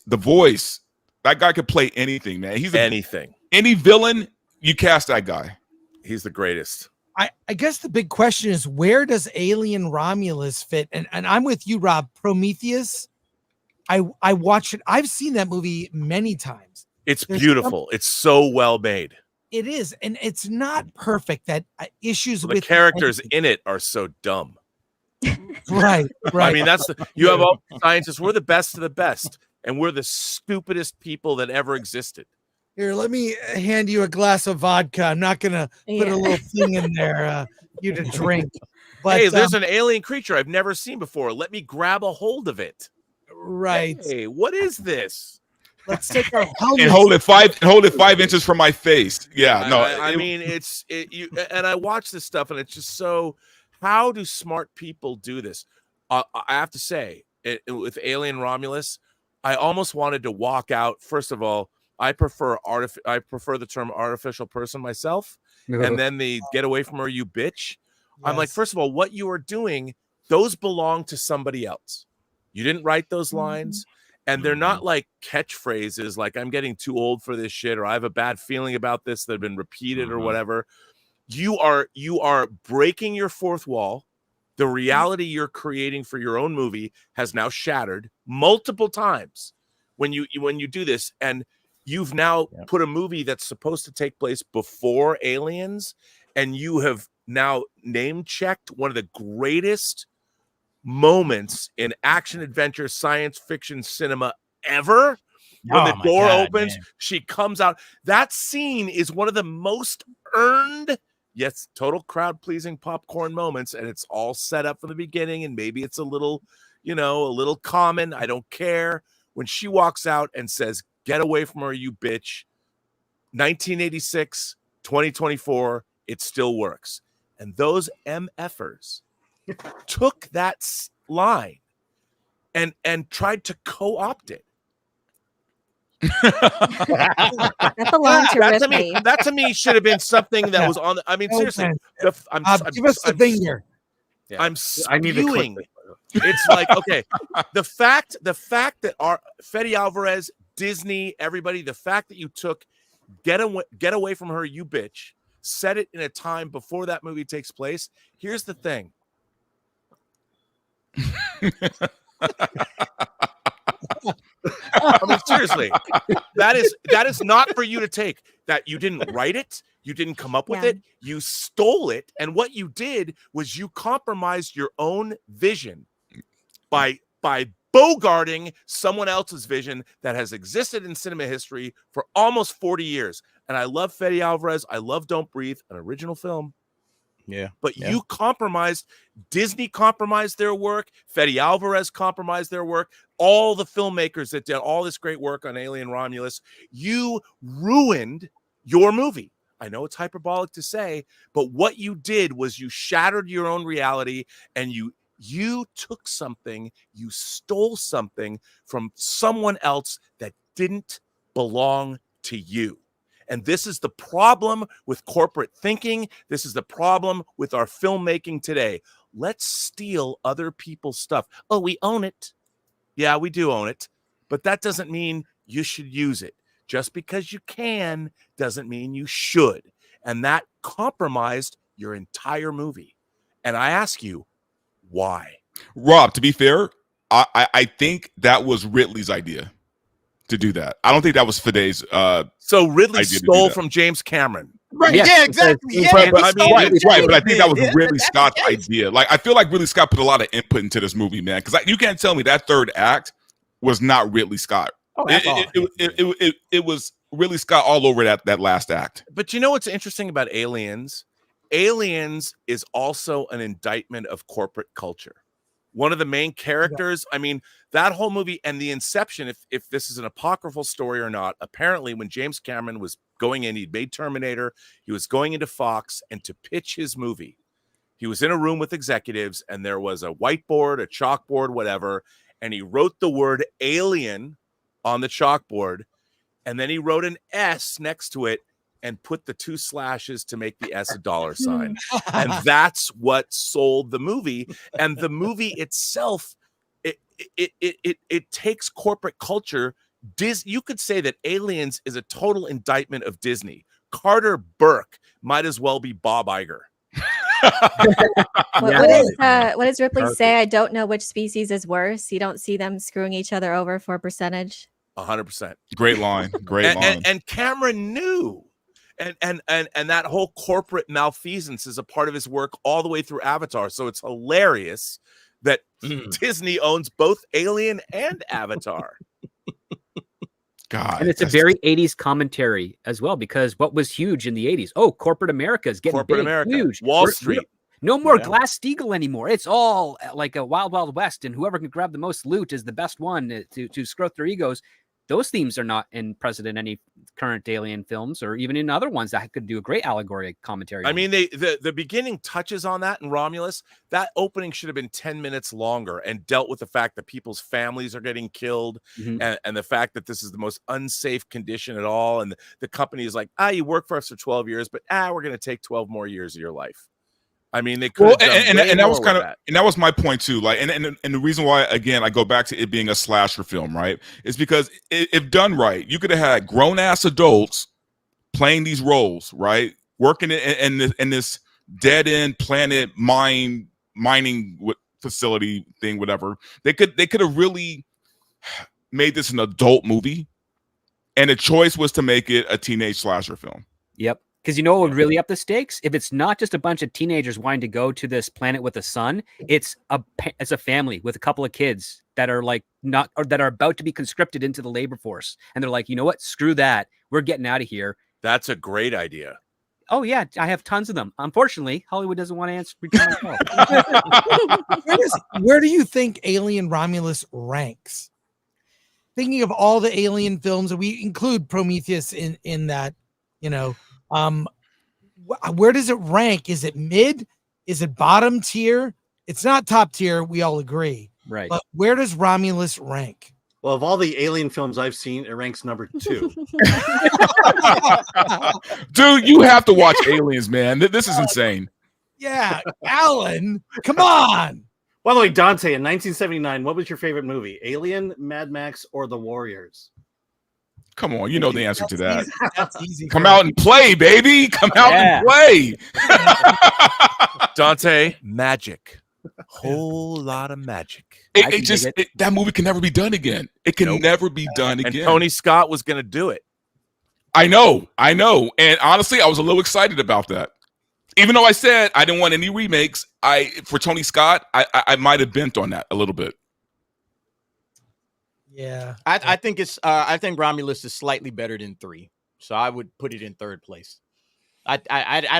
that guy could play anything, man. He's anything. Any villain, you cast that guy. He's the greatest. I guess the big question is, where does Alien Romulus fit? And I'm with you, Rob. Prometheus. I watched it. I've seen that movie many times. It's beautiful. It's so well made. It is, and it's not perfect. That issues The with characters in it are so dumb. Right. I mean, you have all scientists. We're the best of the best, and we're the stupidest people that ever existed. Here, let me hand you a glass of vodka. I'm not gonna put a little thing in there you to drink. But hey, there's an alien creature I've never seen before. Let me grab a hold of it. Right. Hey, what is this? Let's take our helmets and hold it 5 inches from my face. Yeah, no. I mean, and I watch this stuff, and it's just so. How do smart people do this? I have to say, with Alien Romulus, I almost wanted to walk out. First of all, I prefer the term artificial person myself, and then the get away from her, you bitch. Yes. I'm like, first of all, what you are doing, those belong to somebody else. You didn't write those lines, and they're not like catchphrases like I'm getting too old for this shit, or I have a bad feeling about this that have been repeated or whatever. You are breaking your fourth wall. The reality you're creating for your own movie has now shattered multiple times when you do this, and you've now put a movie that's supposed to take place before Aliens, and you have now name checked one of the greatest moments in action adventure science fiction cinema ever. When the door opens, she comes out. That scene is one of the most earned, yes, total crowd pleasing popcorn moments, and it's all set up from the beginning, and maybe it's a little common. I don't care. When she walks out and says, "Get away from her, you bitch." 1986, 2024, it still works. And those MFers took that line and tried to co-opt it. That belonged to Ripley. That to me should have been something that was on. I mean, seriously, give us the finger. I'm spewing. It's like, okay, the fact that Fede Alvarez, Disney, everybody, the fact that you took get away from her, you bitch, set it in a time before that movie takes place. Here's the thing. I mean, seriously, that is not for you to take. That you didn't write it, you didn't come up with it, you stole it, and what you did was you compromised your own vision by bogarting someone else's vision that has existed in cinema history for almost 40 years. And I love Fede Alvarez. I love Don't Breathe, an original film. Yeah. But you compromised. Disney compromised their work. Fede Alvarez compromised their work. All the filmmakers that did all this great work on Alien Romulus, you ruined your movie. I know it's hyperbolic to say, but what you did was you shattered your own reality, and you took something, you stole something from someone else that didn't belong to you. And this is the problem with corporate thinking. This is the problem with our filmmaking today. Let's steal other people's stuff. Oh, we own it. Yeah, we do own it. But that doesn't mean you should use it. Just because you can doesn't mean you should. And that compromised your entire movie. And I ask you, why? Rob, to be fair, I think that was Ridley's idea to do that. I don't think that was Fede's. So Ridley stole from James Cameron. Right? Yes, Yeah, exactly. Yeah, right, but I think that was Ridley Scott's idea. Like, I feel like Ridley Scott put a lot of input into this movie, man. Because you can't tell me that third act was not Ridley Scott. Oh, it was Ridley Scott all over that last act. But you know what's interesting about Aliens? Aliens is also an indictment of corporate culture. One of the main characters. I mean, that whole movie and the inception, if this is an apocryphal story or not, apparently when James Cameron was going in, he'd made Terminator, he was going into Fox, and to pitch his movie, he was in a room with executives, and there was a whiteboard, a chalkboard, whatever, and he wrote the word alien on the chalkboard, and then he wrote an S next to it and put the 2 slashes to make the S a dollar sign. And that's what sold the movie. And the movie itself, it takes corporate culture. You could say that Aliens is a total indictment of Disney. Carter Burke might as well be Bob Iger. What does Ripley say? I don't know which species is worse. You don't see them screwing each other over for a percentage. 100%. Great line. Great line. And Cameron knew. And that whole corporate malfeasance is a part of his work all the way through Avatar. So it's hilarious that Disney owns both Alien and Avatar. God. And it's a very 80s commentary as well, because what was huge in the 80s? Oh, corporate America is getting big, huge. Wall Street. No more Glass-Steagall anymore. It's all like a Wild Wild West, and whoever can grab the most loot is the best one to scrote their egos. Those themes are not present in any current Alien films, or even in other ones that could do a great allegory commentary. I mean, the beginning touches on that in Romulus. That opening should have been 10 minutes longer and dealt with the fact that people's families are getting killed, and the fact that this is the most unsafe condition at all. And the company is like, you work for us for 12 years, but we're going to take 12 more years of your life. I mean, they could. And that was kind of, and that was my point too. Like, and the reason why, again, I go back to it being a slasher film, right? Is because if done right, you could have had grown ass adults playing these roles, right? Working in this dead end planet mining facility thing, whatever. They could have really made this an adult movie, and the choice was to make it a teenage slasher film. Yep. Because you know what would really up the stakes? If it's not just a bunch of teenagers wanting to go to this planet with a son, it's a family with a couple of kids that are like that are about to be conscripted into the labor force, and they're like, you know what? Screw that. We're getting out of here. That's a great idea. Oh yeah, I have tons of them. Unfortunately, Hollywood doesn't want to answer. Return my call. Where do you think Alien Romulus ranks? Thinking of all the Alien films, we include Prometheus in that, you know. Where does it rank? Is it mid? Is it bottom tier? It's not top tier. We all agree. Right. But where does Romulus rank? Well, of all the Alien films I've seen, it ranks number 2. Dude, you have to watch Aliens, man. This is insane. Yeah. Alan, come on. By the way, Dante, in 1979, what was your favorite movie? Alien, Mad Max, or The Warriors? Come on, you know the answer to that. That's easy. Come out and play, baby. Come out and play. Dante, magic. Whole lot of magic. That movie can never be done again. It can never be done again. And Tony Scott was going to do it. I know. And honestly, I was a little excited about that. Even though I said I didn't want any remakes, for Tony Scott, I might have bent on that a little bit. Yeah, I think I think Romulus is slightly better than 3, so I would put it in 3rd place. I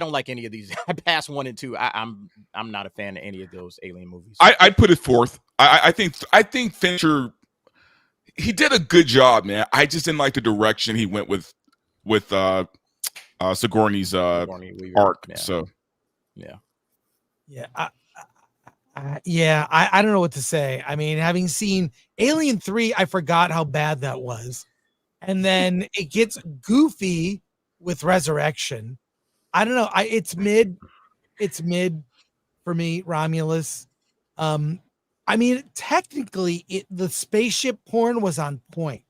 don't like any of these. I pass 1 and 2. I'm not a fan of any of those Alien movies. I'd put it 4th. I think Fincher, he did a good job, man. I just didn't like the direction he went with Sigourney's arc. Yeah. So I don't know what to say. I mean, having seen Alien 3, I forgot how bad that was. And then it gets goofy with Resurrection. I don't know. It's mid for me, Romulus. I mean, technically the spaceship porn was on point.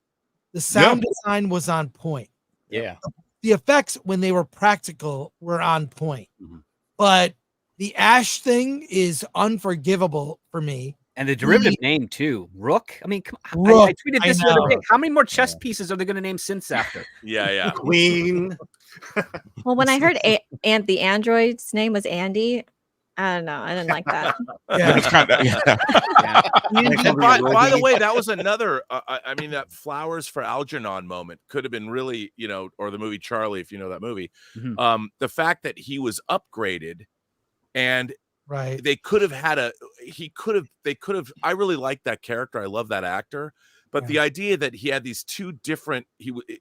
The sound design was on point. Yeah. The effects when they were practical were on point. But the Ash thing is unforgivable for me. And the derivative name too, Rook. I mean, Rook, I tweeted this the other day. How many more chess pieces are they going to name synths after? Yeah. Queen. Well, when I heard the android's name was Andy, I don't know. I didn't like that. It's kind of, By the way, that was another. I mean, that Flowers for Algernon moment could have been really, or the movie Charlie, if you know that movie. The fact that he was upgraded, and right, they could have had they could have. I really like that character. I love that actor. But the idea that he had these two different,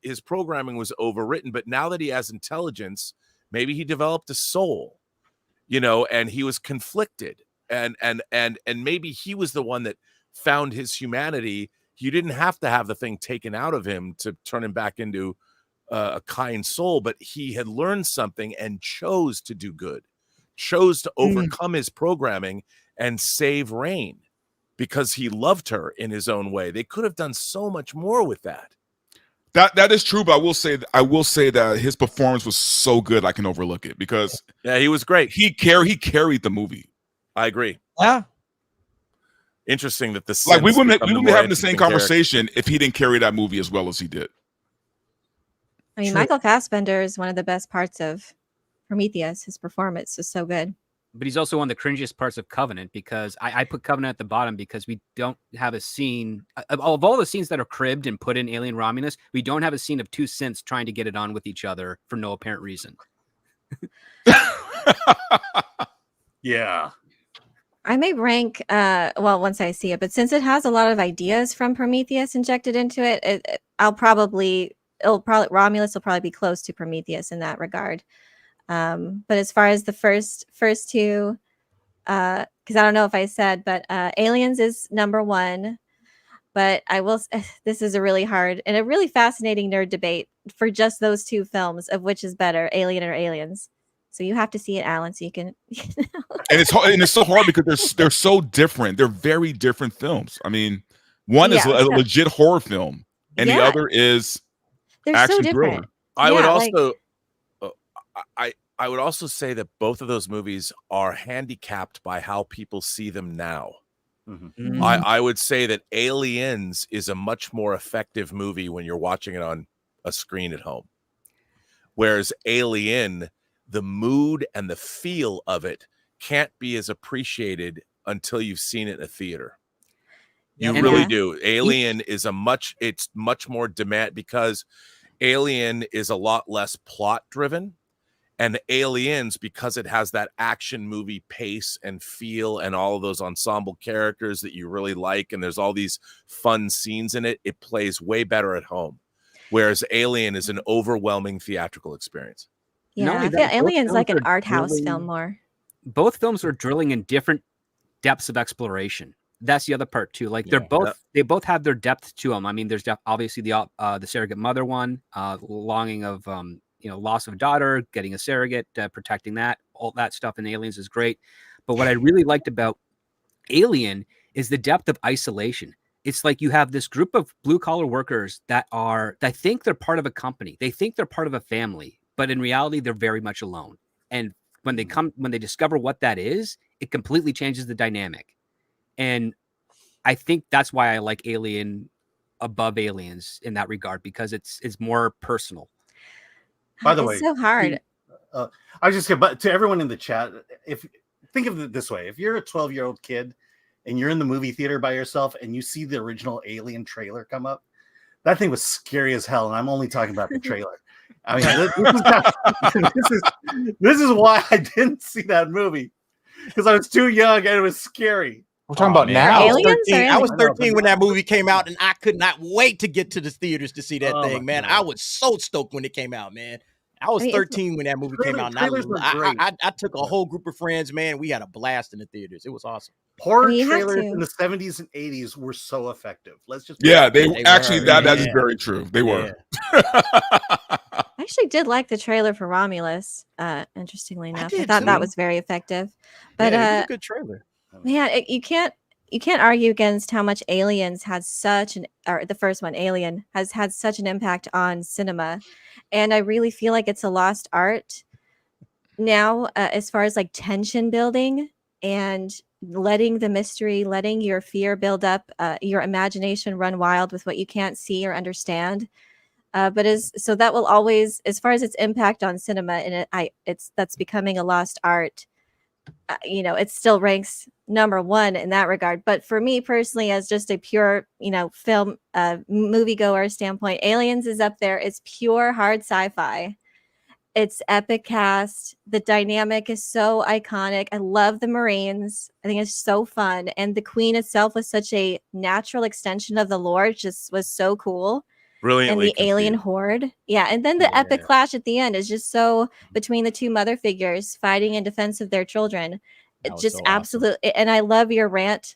his programming was overwritten. But now that he has intelligence, maybe he developed a soul, and he was conflicted, and maybe he was the one that found his humanity. You didn't have to have the thing taken out of him to turn him back into a kind soul, but he had learned something and chose to do good, chose to overcome his programming and save Rain. Because he loved her in his own way. They could have done so much more with that. That is true, but I will say that his performance was so good I can overlook it because he was great. He carried the movie. I agree. Yeah. Interesting that the we wouldn't be having the same conversation if he didn't carry that movie as well as he did. I mean, Michael Fassbender is one of the best parts of Prometheus. His performance is so good. But he's also one of the cringiest parts of Covenant because I put Covenant at the bottom because we don't have a scene of all the scenes that are cribbed and put in Alien Romulus. We don't have a scene of two synths trying to get it on with each other for no apparent reason. Yeah. I may rank, once I see it, but since it has a lot of ideas from Prometheus injected into it, Romulus will probably be close to Prometheus in that regard. But as far as the first two, because I don't know if I said, but Aliens is number one. But this is a really hard and a really fascinating nerd debate for just those two films of which is better, Alien or Aliens. So you have to see it, Alan, so you can. And it's so hard because they're so different. They're very different films. I mean, one is a legit horror film, and the other is action thriller. I would also. I would also say that both of those movies are handicapped by how people see them now. Mm-hmm. I would say that Aliens is a much more effective movie when you're watching it on a screen at home. Whereas Alien, the mood and the feel of it can't be as appreciated until you've seen it in a theater. You really do. Alien is it's much more demand because Alien is a lot less plot driven. And Aliens, because it has that action movie pace and feel and all of those ensemble characters that you really like, and there's all these fun scenes in it, it plays way better at home. Whereas Alien is an overwhelming theatrical experience. Yeah, I feel Alien's like an art house film more. Both films are drilling in different depths of exploration. That's the other part too. Like they both have their depth to them. I mean, there's obviously the surrogate mother one, longing of loss of a daughter, getting a surrogate, protecting that, all that stuff in Aliens is great. But what I really liked about Alien is the depth of isolation. It's like you have this group of blue collar workers that think they're part of a company. They think they're part of a family, but in reality, they're very much alone. And when they discover what that is, it completely changes the dynamic. And I think that's why I like Alien above Aliens in that regard, because it's more personal. By the way, it's so hard. I was just saying, but to everyone in the chat, think of it this way: if you're a 12-year-old kid and you're in the movie theater by yourself and you see the original Alien trailer come up, that thing was scary as hell. And I'm only talking about the trailer. I mean, this is why I didn't see that movie, because I was too young and it was scary. We're talking about now. I was 13 when that movie came out, and I could not wait to get to the theaters to see that thing, man. I was so stoked when it came out, man. I was 13 when that movie came out. And I took a whole group of friends, man. We had a blast in the theaters. It was awesome. Horror trailers in the 70s and 80s were so effective. Let's just they actually were, that is very true. They were. I actually did like the trailer for Romulus. Interestingly enough, I thought that was very effective. But it was a good trailer. Man, you can't argue against how much Aliens has the first one, Alien, has had such an impact on cinema. And I really feel like it's a lost art now, as far as like tension building and letting the mystery, letting your fear build up, your imagination run wild with what you can't see or understand. So that will always, as far as its impact on cinema, and that's becoming a lost art. It still ranks number one in that regard. But for me personally, as just a pure, film moviegoer standpoint, Aliens is up there. It's pure hard sci-fi. It's epic cast. The dynamic is so iconic. I love the Marines. I think it's so fun. And the Queen itself was such a natural extension of the lore. Just was so cool. And Brilliantly the alien conceived. horde. Yeah. And then the epic clash at the end is just so between the two mother figures fighting in defense of their children. That It was just so awesome. absolutely. And I love your rant,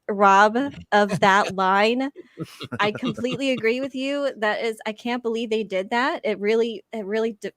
Rob, of that line. I completely agree with you. That is, I can't believe they did that. It really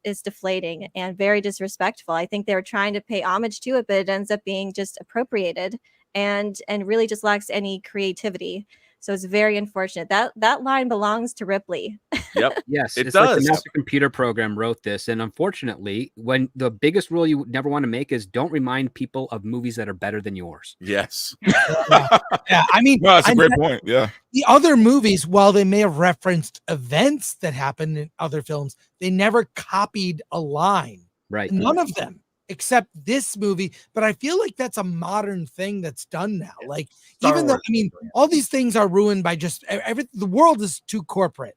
is deflating and very disrespectful. I think they were trying to pay homage to it, but it ends up being just appropriated and really just lacks any creativity. So it's very unfortunate. That line belongs to Ripley. Yep. Yes, It it's like the does. master computer program wrote this, and unfortunately, when the biggest rule you never want to make is don't remind people of movies that are better than yours. Yes. Yeah, I mean, No, that's a great point. Yeah. the other movies, while they may have referenced events that happened in other films, they never copied a line. Right. None of them, except this movie. But I feel like that's a modern thing that's done now. Like, even though, I mean, all these things are ruined by just everything. The world is too corporate.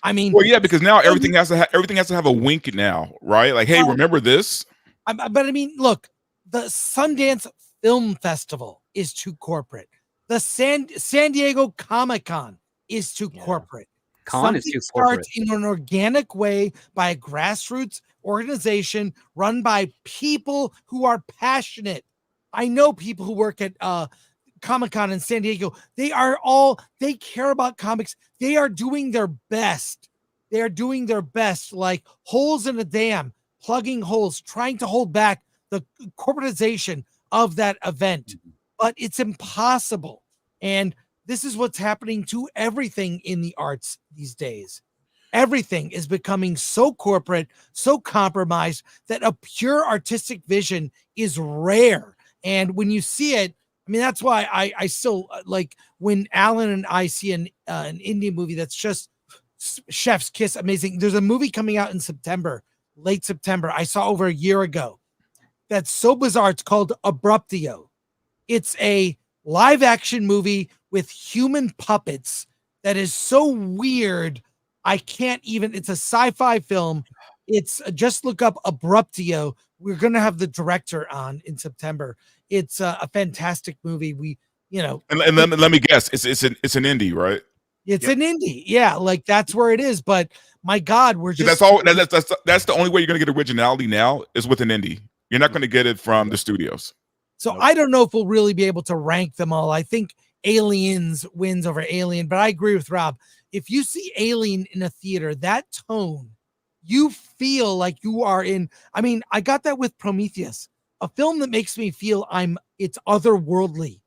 I mean, Well, yeah, because now everything has to have a wink now, right? Like, hey, remember this? But I mean, look, the Sundance Film Festival is too corporate. The San Diego Comic-Con is too corporate. Con is Something too corporate. starts in an organic way by a grassroots organization run by people who are passionate. I know people who work at Comic-Con in San Diego. They care about comics. They are doing their best. They are doing their best, like holes in a dam, plugging holes, trying to hold back the corporatization of that event. But it's impossible. And this is what's happening to everything in the arts these days. Everything is becoming so corporate, so compromised that a pure artistic vision is rare. And when you see it, I mean, that's why I still like when Alan and I see an Indian movie that's just chef's kiss amazing. There's a movie coming out in September, late September. I saw over a year ago. That's so bizarre. It's called Abruptio. It's a live action movie with human puppets that is so weird. I can't even, it's a sci-fi film. It's just look up Abruptio. We're going to have the director on in September. It's a fantastic movie. And let me guess, it's an indie, right? It's an indie. Yeah. Like that's where it is. But my God, we're just, that's the only way you're going to get originality now is with an indie. You're not going to get it from the studios. So I don't know if we'll really be able to rank them all. I think Aliens wins over Alien, but I agree with Rob. If you see Alien in a theater, that tone, you feel like you are in. I mean, I got that with Prometheus, a film that makes me feel it's otherworldly.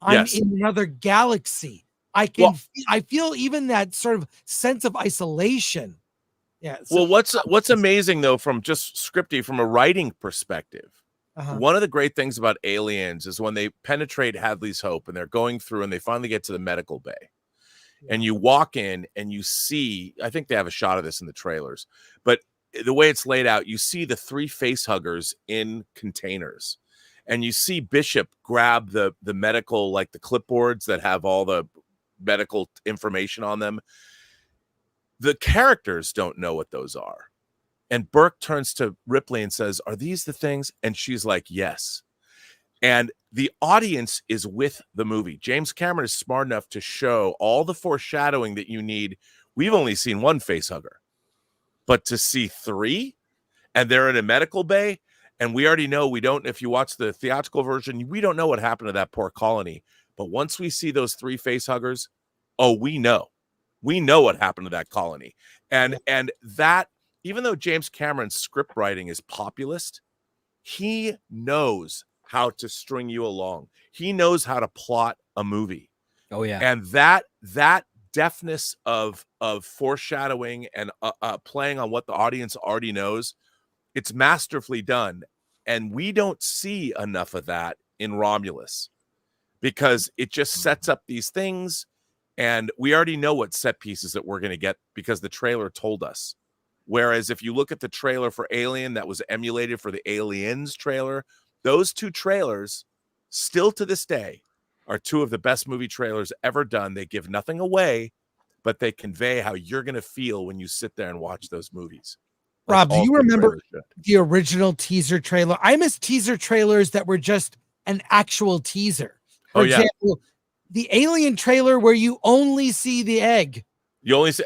I'm in another galaxy. I feel even that sort of sense of isolation. Yeah. So, well, what's amazing though, from just scripting, from a writing perspective, one of the great things about Aliens is when they penetrate Hadley's Hope and they're going through and they finally get to the medical bay, and you walk in and you see, I think they have a shot of this in the trailers, but the way it's laid out, you see the 3 face huggers in containers, and you see Bishop grab the medical, like the clipboards that have all the medical information on them. The characters don't know what those are. And Burke turns to Ripley and says, "Are these the things?" And she's like, "Yes." And the audience is with the movie. James Cameron is smart enough to show all the foreshadowing that you need. We've only seen 1 face hugger, but to see 3, and they're in a medical bay, and we already know if you watch the theatrical version, we don't know what happened to that poor colony. But once we see those 3 face huggers, we know what happened to that colony. And that, even though James Cameron's script writing is populist, he knows how to string you along. He knows how to plot a movie. Oh yeah. And that deftness of foreshadowing and playing on what the audience already knows, it's masterfully done. And we don't see enough of that in Romulus, because it just sets up these things, and we already know what set pieces that we're going to get because the trailer told us. Whereas if you look at the trailer for Alien that was emulated for the Aliens trailer, those 2 trailers still to this day are 2 of the best movie trailers ever done. They give nothing away, but they convey how you're going to feel when you sit there and watch those movies. Rob, do all you good remember trailers should. the original teaser trailer? I miss teaser trailers that were just an actual teaser. For Oh, yeah. example, the Alien trailer where you only see the egg. You only see,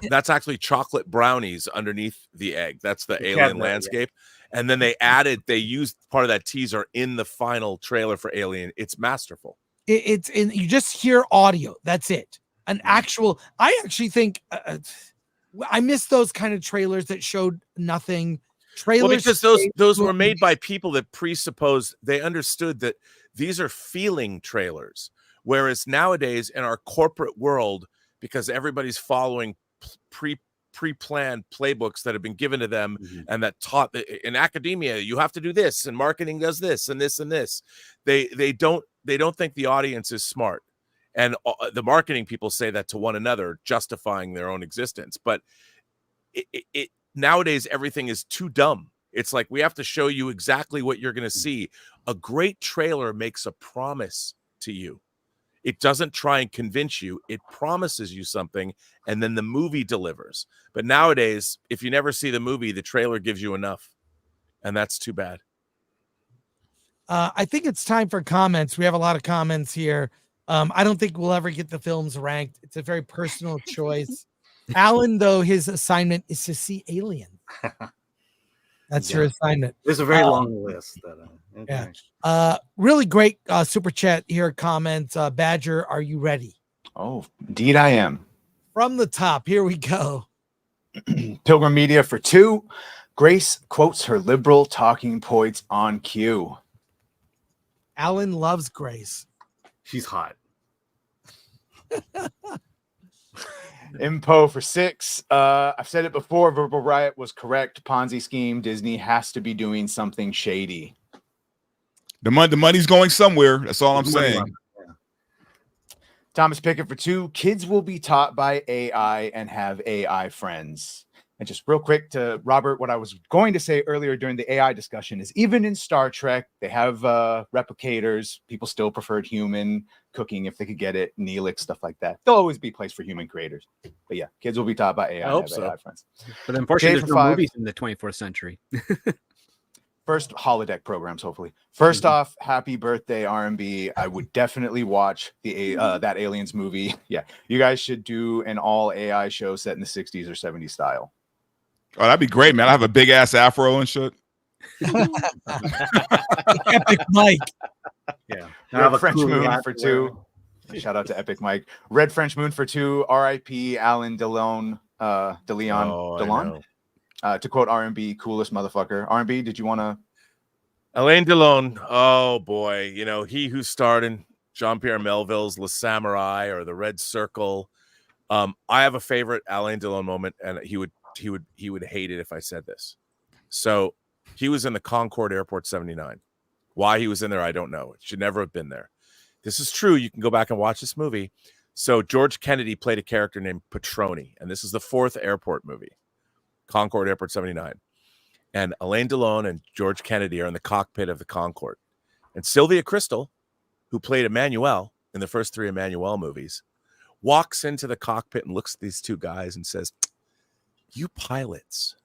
that's actually chocolate brownies underneath the egg. That's the alien cabinet, landscape. And then they used part of that teaser in the final trailer for Alien. It's masterful. It's in, you just hear audio. That's it. An actual, I actually think I miss those kind of trailers that showed nothing. Trailers, Well, because those were made by people that presuppose they understood that these are feeling trailers. Whereas nowadays in our corporate world, because everybody's following pre-planned playbooks that have been given to them and that taught in academia, you have to do this and marketing does this and this and this. They don't think the audience is smart. And the marketing people say that to one another, justifying their own existence. But it nowadays, everything is too dumb. It's like we have to show you exactly what you're going to see. A great trailer makes a promise to you. It doesn't try and convince you. It promises you something, and then the movie delivers. But nowadays, if you never see the movie, the trailer gives you enough, and that's too bad. I think it's time for comments. We have a lot of comments here. I don't think we'll ever get the films ranked. It's a very personal choice. Alan, though, his assignment is to see Alien. That's your assignment. There's a very long list. Okay. Yeah. Really great super chat here. Comments. Badger, are you ready? Oh, indeed I am. From the top, here we go. Pilgrim Media for 2. Grace quotes her liberal talking points on cue. Alan loves Grace. She's hot. Impo for 6. I've said it before. Verbal Riot was correct. Ponzi scheme. Disney has to be doing something shady. The money's going somewhere. That's all I'm saying. Thomas Pickett for 2. Kids will be taught by AI and have AI friends. And just real quick to Robert, what I was going to say earlier during the AI discussion is even in Star Trek, they have replicators. People still preferred human cooking if they could get it, Neelix, stuff like that. There'll always be a place for human creators. But yeah, kids will be taught by AI. I hope and so. AI friends. But unfortunately, there's no 5. movies in the 24th century. First holodeck programs, hopefully. First off, happy birthday, R&B. I would definitely watch the that Aliens movie. Yeah, you guys should do an all AI show set in the 60s or 70s style. Oh, that'd be great, man. I have a big ass afro and shit. Epic Mike. Yeah. Red French Moon for 2. Shout out to Epic Mike. Red French Moon for 2. R.I.P. Alan DeLeon. DeLeon. To quote R&B, coolest motherfucker. R&B, did you want to? Alain Delon. Oh boy, he who starred in Jean-Pierre Melville's Le Samurai or The Red Circle. I have a favorite Alain Delon moment, and he would hate it if I said this. So he was in the Concorde Airport 79. Why he was in there, I don't know. It should never have been there. This is true. You can go back and watch this movie. So George Kennedy played a character named Petroni, and this is the 4th airport movie, Concorde Airport 79. And Alain Delon and George Kennedy are in the cockpit of the Concorde. And Sylvia Crystal, who played Emmanuelle in the first 3 Emmanuelle movies, walks into the cockpit and looks at these 2 guys and says, "You pilots,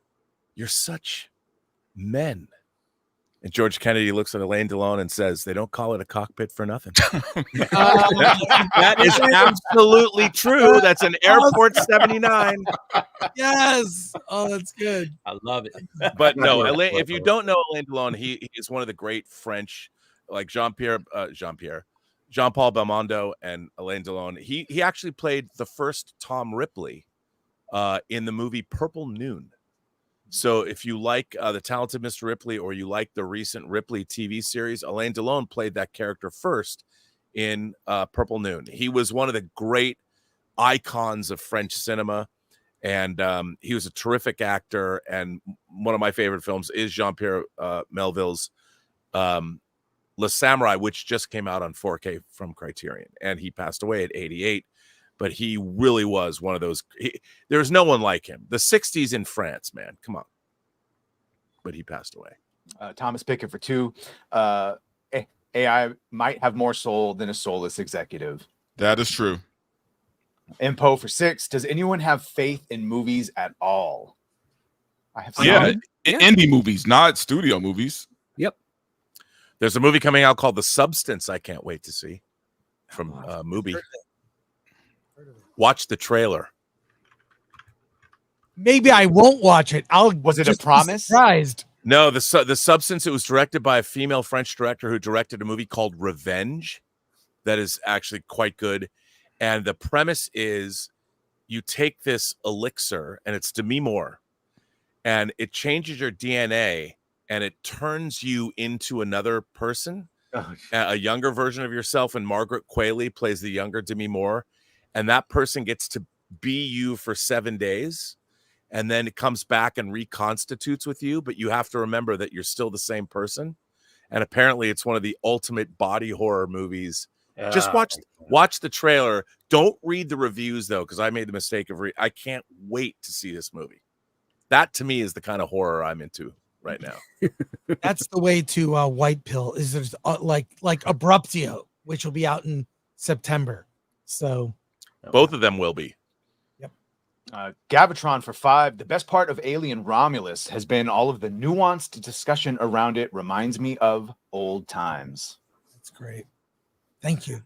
you're such men." And George Kennedy looks at Alain Delon and says, "They don't call it a cockpit for nothing." That is absolutely true. That's an Airport 79. Yes. Oh, that's good. I love it. But no, if you don't know Alain Delon, he is one of the great French, like Jean-Paul Belmondo and Alain Delon. He actually played the first Tom Ripley in the movie Purple Noon. So if you like The Talented Mr. Ripley or you like the recent Ripley TV series, Alain Delon played that character first in Purple Noon. He was one of the great icons of French cinema, and he was a terrific actor. And one of my favorite films is Jean-Pierre Melville's Le Samurai, which just came out on 4K from Criterion, and he passed away at 88. But he really was one of those. There's no one like him. The 60s in France, man. Come on. But he passed away. Thomas Pickett for 2. AI might have more soul than a soulless executive. That is true. Impo for 6. Does anyone have faith in movies at all? I have Yeah, some. indie movies, not studio movies. Yep. There's a movie coming out called The Substance. I can't wait to see from Mubi. Watch the trailer. Maybe I won't watch it. Was it a just be promise? surprised. No, the Substance. It was directed by a female French director who directed a movie called Revenge, that is actually quite good. And the premise is, you take this elixir, and it's Demi Moore, and it changes your DNA, and it turns you into another person, a younger version of yourself. And Margaret Qualley plays the younger Demi Moore, and that person gets to be you for 7 days. And then it comes back and reconstitutes with you, but you have to remember that you're still the same person. And apparently it's one of the ultimate body horror movies. Just watch the trailer. Don't read the reviews, though, because I made the mistake of I can't wait to see this movie. That, to me, is the kind of horror I'm into right now. That's the way to White Pill, is there's like Abruptio, which will be out in September. So both of them will be. Gavatron for 5. The best part of Alien Romulus has been all of the nuanced discussion around it. Reminds me of old times. That's great. Thank you.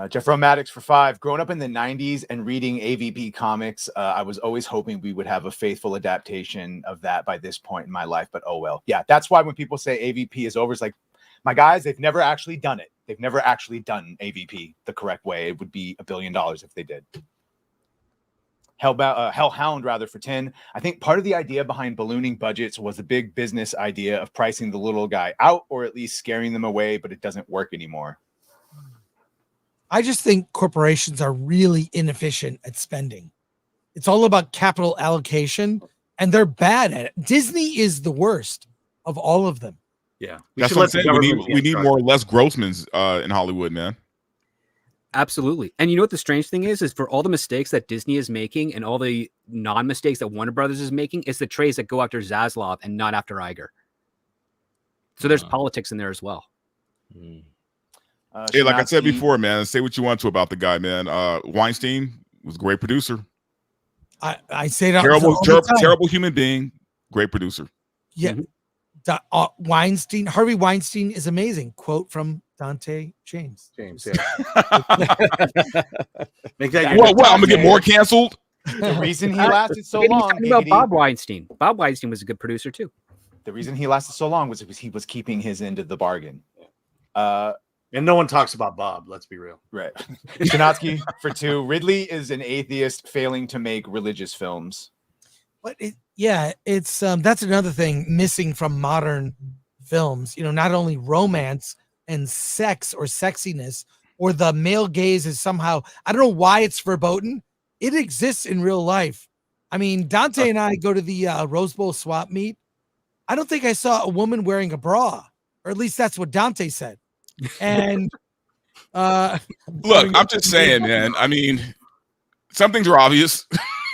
Jeff Maddox for 5. Growing up in the 90s and reading AVP comics, I was always hoping we would have a faithful adaptation of that by this point in my life, but oh well. Yeah, that's why when people say AVP is over, it's like, my guys, they've never actually done it. They've never actually done AVP the correct way. It would be $1 billion if they did. Hellhound rather for 10. I think part of the idea behind ballooning budgets was a big business idea of pricing the little guy out, or at least scaring them away, but it doesn't work anymore. I just think corporations are really inefficient at spending. It's all about capital allocation, and they're bad at it. Disney is the worst of all of them. Yeah, that's what I'm saying. We need more Les Grossmans in Hollywood, man. Absolutely. And you know what the strange thing is for all the mistakes that Disney is making and all the non-mistakes that Warner Brothers is making, it's the trays that go after Zaslav and not after Iger. So there's politics in there as well. Hey, like I said before, man, say what you want to about the guy, man. Weinstein was a great producer. I say that terrible human being, great producer. Yeah. Harvey Weinstein is amazing. Quote from Dante James. Yeah. Well, I'm gonna get more canceled. The reason he lasted so long. About Bob Weinstein. Bob Weinstein was a good producer too. The reason he lasted so long was because he was keeping his end of the bargain. And no one talks about Bob. Let's be real. Right. Shanatsky for 2. Ridley is an atheist failing to make religious films. But it's that's another thing missing from modern films. You know, not only romance and sex or sexiness, or the male gaze is somehow, I don't know why it's verboten. It exists in real life. I mean, Dante and I go to the Rose Bowl swap meet. I don't think I saw a woman wearing a bra, or at least that's what Dante said. And look, I'm just saying, man. I mean, some things are obvious.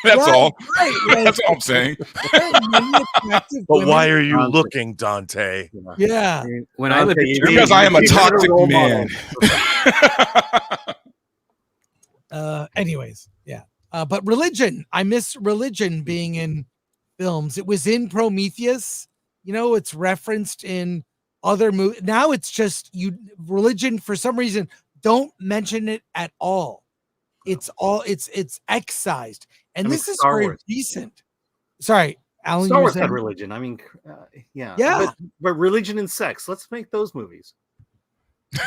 That's all. Right. That's all I'm saying. But why are you looking, Dante? Yeah. When I look at you, because I am a toxic man. Anyways, yeah. But religion, I miss religion being in films. It was in Prometheus. You know, it's referenced in other movies. Now it's just religion for some reason don't mention it at all. It's excised. And this is very decent. Sorry, Alan. Star Wars had religion. I mean, yeah. But religion and sex. Let's make those movies.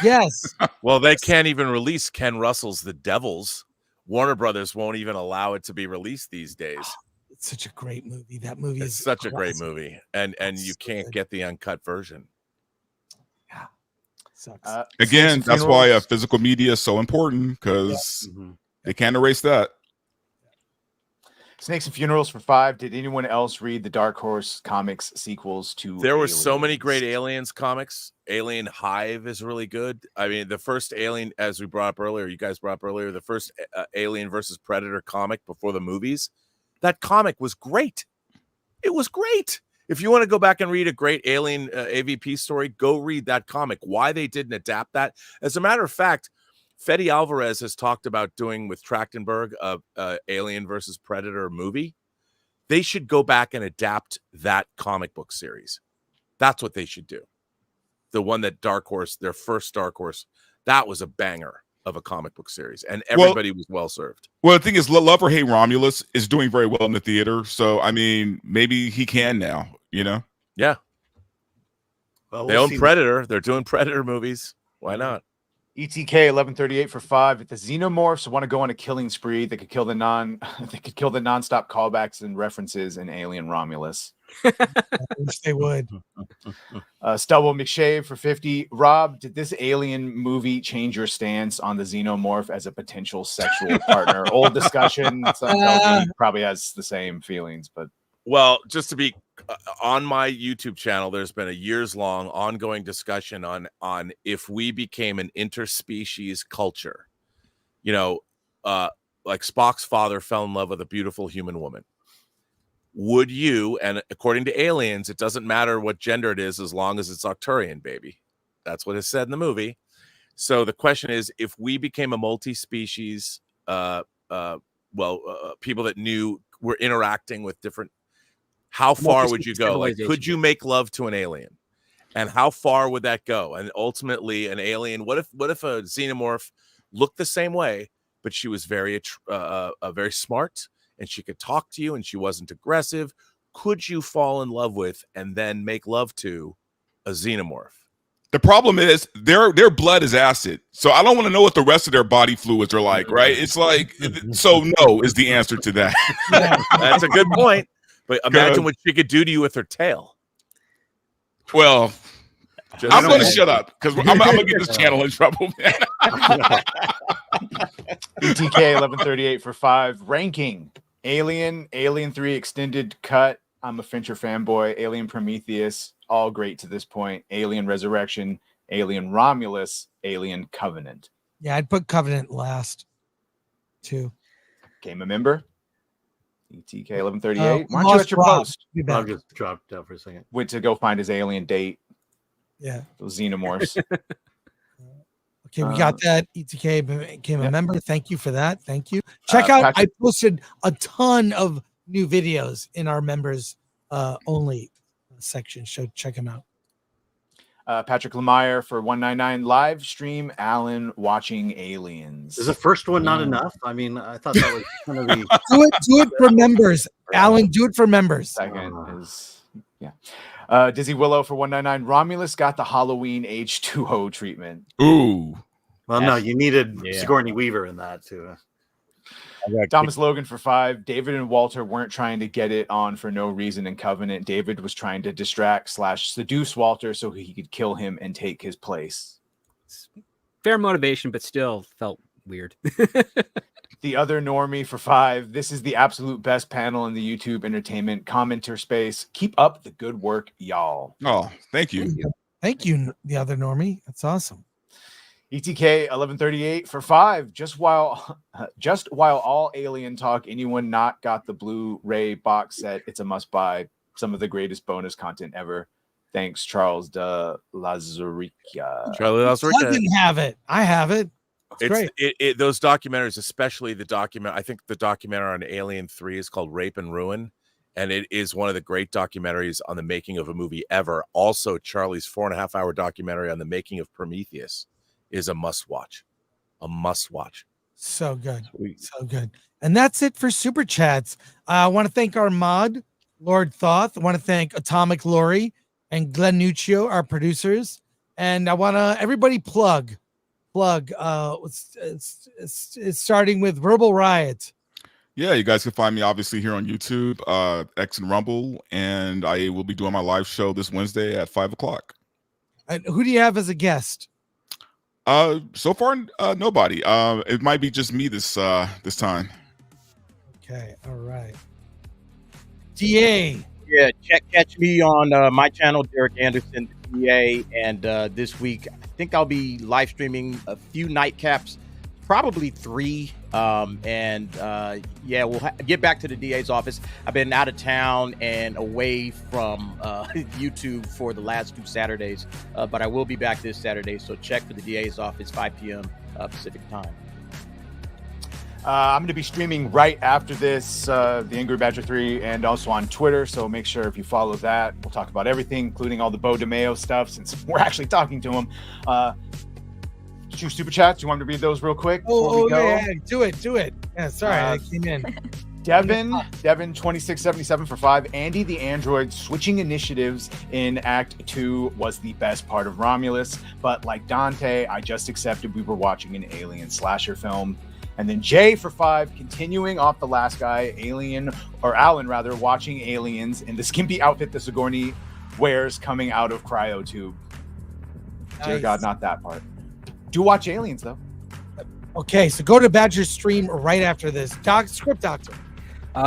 Yes. Well, they can't even release Ken Russell's The Devils. Warner Brothers won't even allow it to be released these days. It's such a great movie. That movie is such a great movie, and you can't get the uncut version. Yeah, sucks. Again, that's why physical media is so important, because they can't erase that. Snakes and Funerals for 5. Did anyone else read the Dark Horse Comics sequels to There were so many great Aliens comics. Alien Hive is really good. I mean, the first Alien, as we brought up earlier, you guys brought up earlier, the first Alien versus Predator comic before the movies, that comic was great. It was great. If you want to go back and read a great Alien AVP story, go read that comic. Why they didn't adapt that. As a matter of fact, Fede Alvarez has talked about doing with Trachtenberg a Alien versus Predator movie. They should go back and adapt that comic book series. That's what they should do. The one that Dark Horse, their first Dark Horse, that was a banger of a comic book series, and everybody was well served. Well, the thing is, Love or Hate Romulus is doing very well in the theater, so I mean, maybe he can now. Yeah. Well, They own Predator. They're doing Predator movies. Why not? ETK 1138 for 5. If the Xeonomorphs want to go on a killing spree, they could kill the nonstop callbacks and references in Alien Romulus. I wish they would. Stubble McShave for 50. Rob, did this Alien movie change your stance on the Xeonomorph as a potential sexual partner? Old discussion. Some tells me he probably has the same feelings, but Well, just to be on my YouTube channel, there's been a years-long ongoing discussion on if we became an interspecies culture, like Spock's father fell in love with a beautiful human woman. Would you, and according to aliens, it doesn't matter what gender it is as long as it's Arcturian, baby. That's what is said in the movie. So the question is, if we became a multi-species, people that were interacting with different, how far would you go? Like, could you make love to an alien? And how far would that go? And ultimately, an alien, what if a xenomorph looked the same way, but she was very smart, and she could talk to you, and she wasn't aggressive? Could you fall in love with and then make love to a xenomorph? The problem is their blood is acid, so I don't want to know what the rest of their body fluids are like, right? It's like, so no is the answer to that. That's a good point. But imagine what she could do to you with her tail. Well, I'm going to shut up because I'm going to get this channel in trouble, man. ETK 1138 for 5. Ranking: Alien 3 extended cut. I'm a Fincher fanboy. Alien Prometheus, all great to this point. Alien Resurrection, Alien Romulus, Alien Covenant. Yeah, I'd put Covenant last too. Game a member. ETK 1138. Why aren't you Lost at your Rob. post? Be back. Rob just dropped out for a second. Went to go find his alien date. Yeah. Those Xenomorphs. Okay, we got that. ETK became a member. Thank you for that. Thank you. Check out. Patrick- I posted a ton of new videos in our members only section. So check them out. Patrick Lemire for 199. Live stream Alan watching aliens. Is the first one not enough? I mean, I thought that was going to be. Do it for members, Alan. Do it for members. Second is Dizzy Willow for 199. Romulus got the Halloween H2O treatment. Ooh. Well, no, you needed Sigourney Weaver in that too. Thomas Logan for 5. David and Walter weren't trying to get it on for no reason in Covenant. David was trying to distract/seduce Walter so he could kill him and take his place. Fair motivation, but still felt weird. The Other Normie for 5. This is the absolute best panel in the YouTube entertainment commenter space. Keep up the good work, y'all. Oh, thank you. Thank you, The Other Normie. That's awesome. ETK 1138 for 5. Just while all alien talk, anyone not got the Blu-ray box set, it's a must buy. Some of the greatest bonus content ever. Thanks, Charles de Lazarica. I didn't have it. I have it. It's great. Those documentaries, especially the document. I think the documentary on Alien 3 is called Rape and Ruin, and it is one of the great documentaries on the making of a movie ever. Also, Charlie's 4.5-hour documentary on the making of Prometheus is a must-watch. So good. So good. And that's it for Super Chats. I want to thank our mod, Lord Thoth. I want to thank Atomic Lori and Glenn Nuccio, our producers. And I want to everybody plug. It's starting with Verbal Riot. Yeah, you guys can find me obviously here on YouTube, X and Rumble, and I will be doing my live show this Wednesday at 5:00. And who do you have as a guest? So far, nobody. It might be just me this time. Okay, all right. DA. Yeah, catch me on my channel, Derek Anderson, DA, and this week I think I'll be live streaming a few nightcaps, probably 3. We'll get back to the DA's office. I've been out of town and away from YouTube for the last 2 Saturdays, but I will be back this Saturday. So check for the DA's office, 5 p.m. Pacific time. I'm going to be streaming right after this, the Angry Badger 3, and also on Twitter. So make sure if you follow that, we'll talk about everything, including all the Bo DeMeo stuff, since we're actually talking to him. Two super chats. You want me to read those real quick before we go? Yeah, do it. Yeah, sorry, I came in. Devin 2677 for 5. Andy the Android switching initiatives in Act 2 was the best part of Romulus, but like Dante, I just accepted we were watching an alien slasher film. And then Jay for 5, continuing off the last guy, Alan rather, watching aliens in the skimpy outfit that Sigourney wears coming out of cryotube. Dear Nice. God, not that part. Do watch aliens though. Okay, so go to Badger's stream right after this. Script Doctor.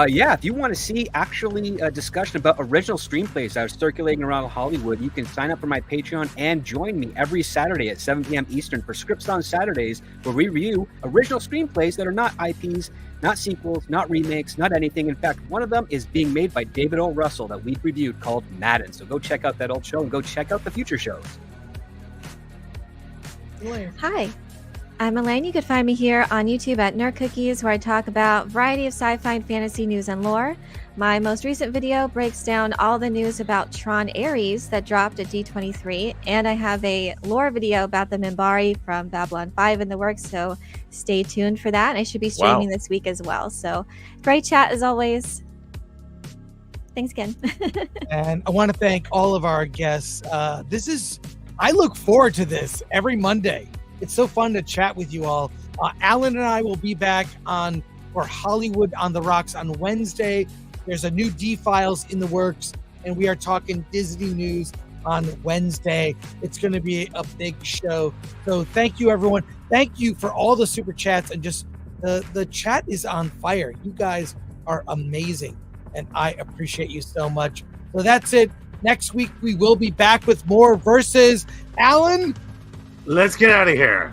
Yeah, if you want to see actually a discussion about original screenplays that are circulating around Hollywood, you can sign up for my Patreon and join me every Saturday at 7 p.m. Eastern for Scripts on Saturdays, where we review original screenplays that are not IPs, not sequels, not remakes, not anything. In fact, one of them is being made by David O. Russell that we reviewed called Madden. So go check out that old show and go check out the future shows. Hi, I'm Elaine. You can find me here on YouTube at Nerd Cookies, where I talk about a variety of sci-fi and fantasy news and lore. My most recent video breaks down all the news about Tron Ares that dropped at D23, and I have a lore video about the Minbari from Babylon 5 in the works, so stay tuned for that. I should be streaming this week as well. So great chat as always. Thanks again. And I want to thank all of our guests. I look forward to this every Monday. It's so fun to chat with you all. Alan and I will be back for Hollywood on the Rocks on Wednesday. There's a new D-Files in the works, and we are talking Disney news on Wednesday. It's going to be a big show. So thank you, everyone. Thank you for all the super chats, and just the chat is on fire. You guys are amazing, and I appreciate you so much. So that's it. Next week, we will be back with more Versus. Alan? Let's get out of here.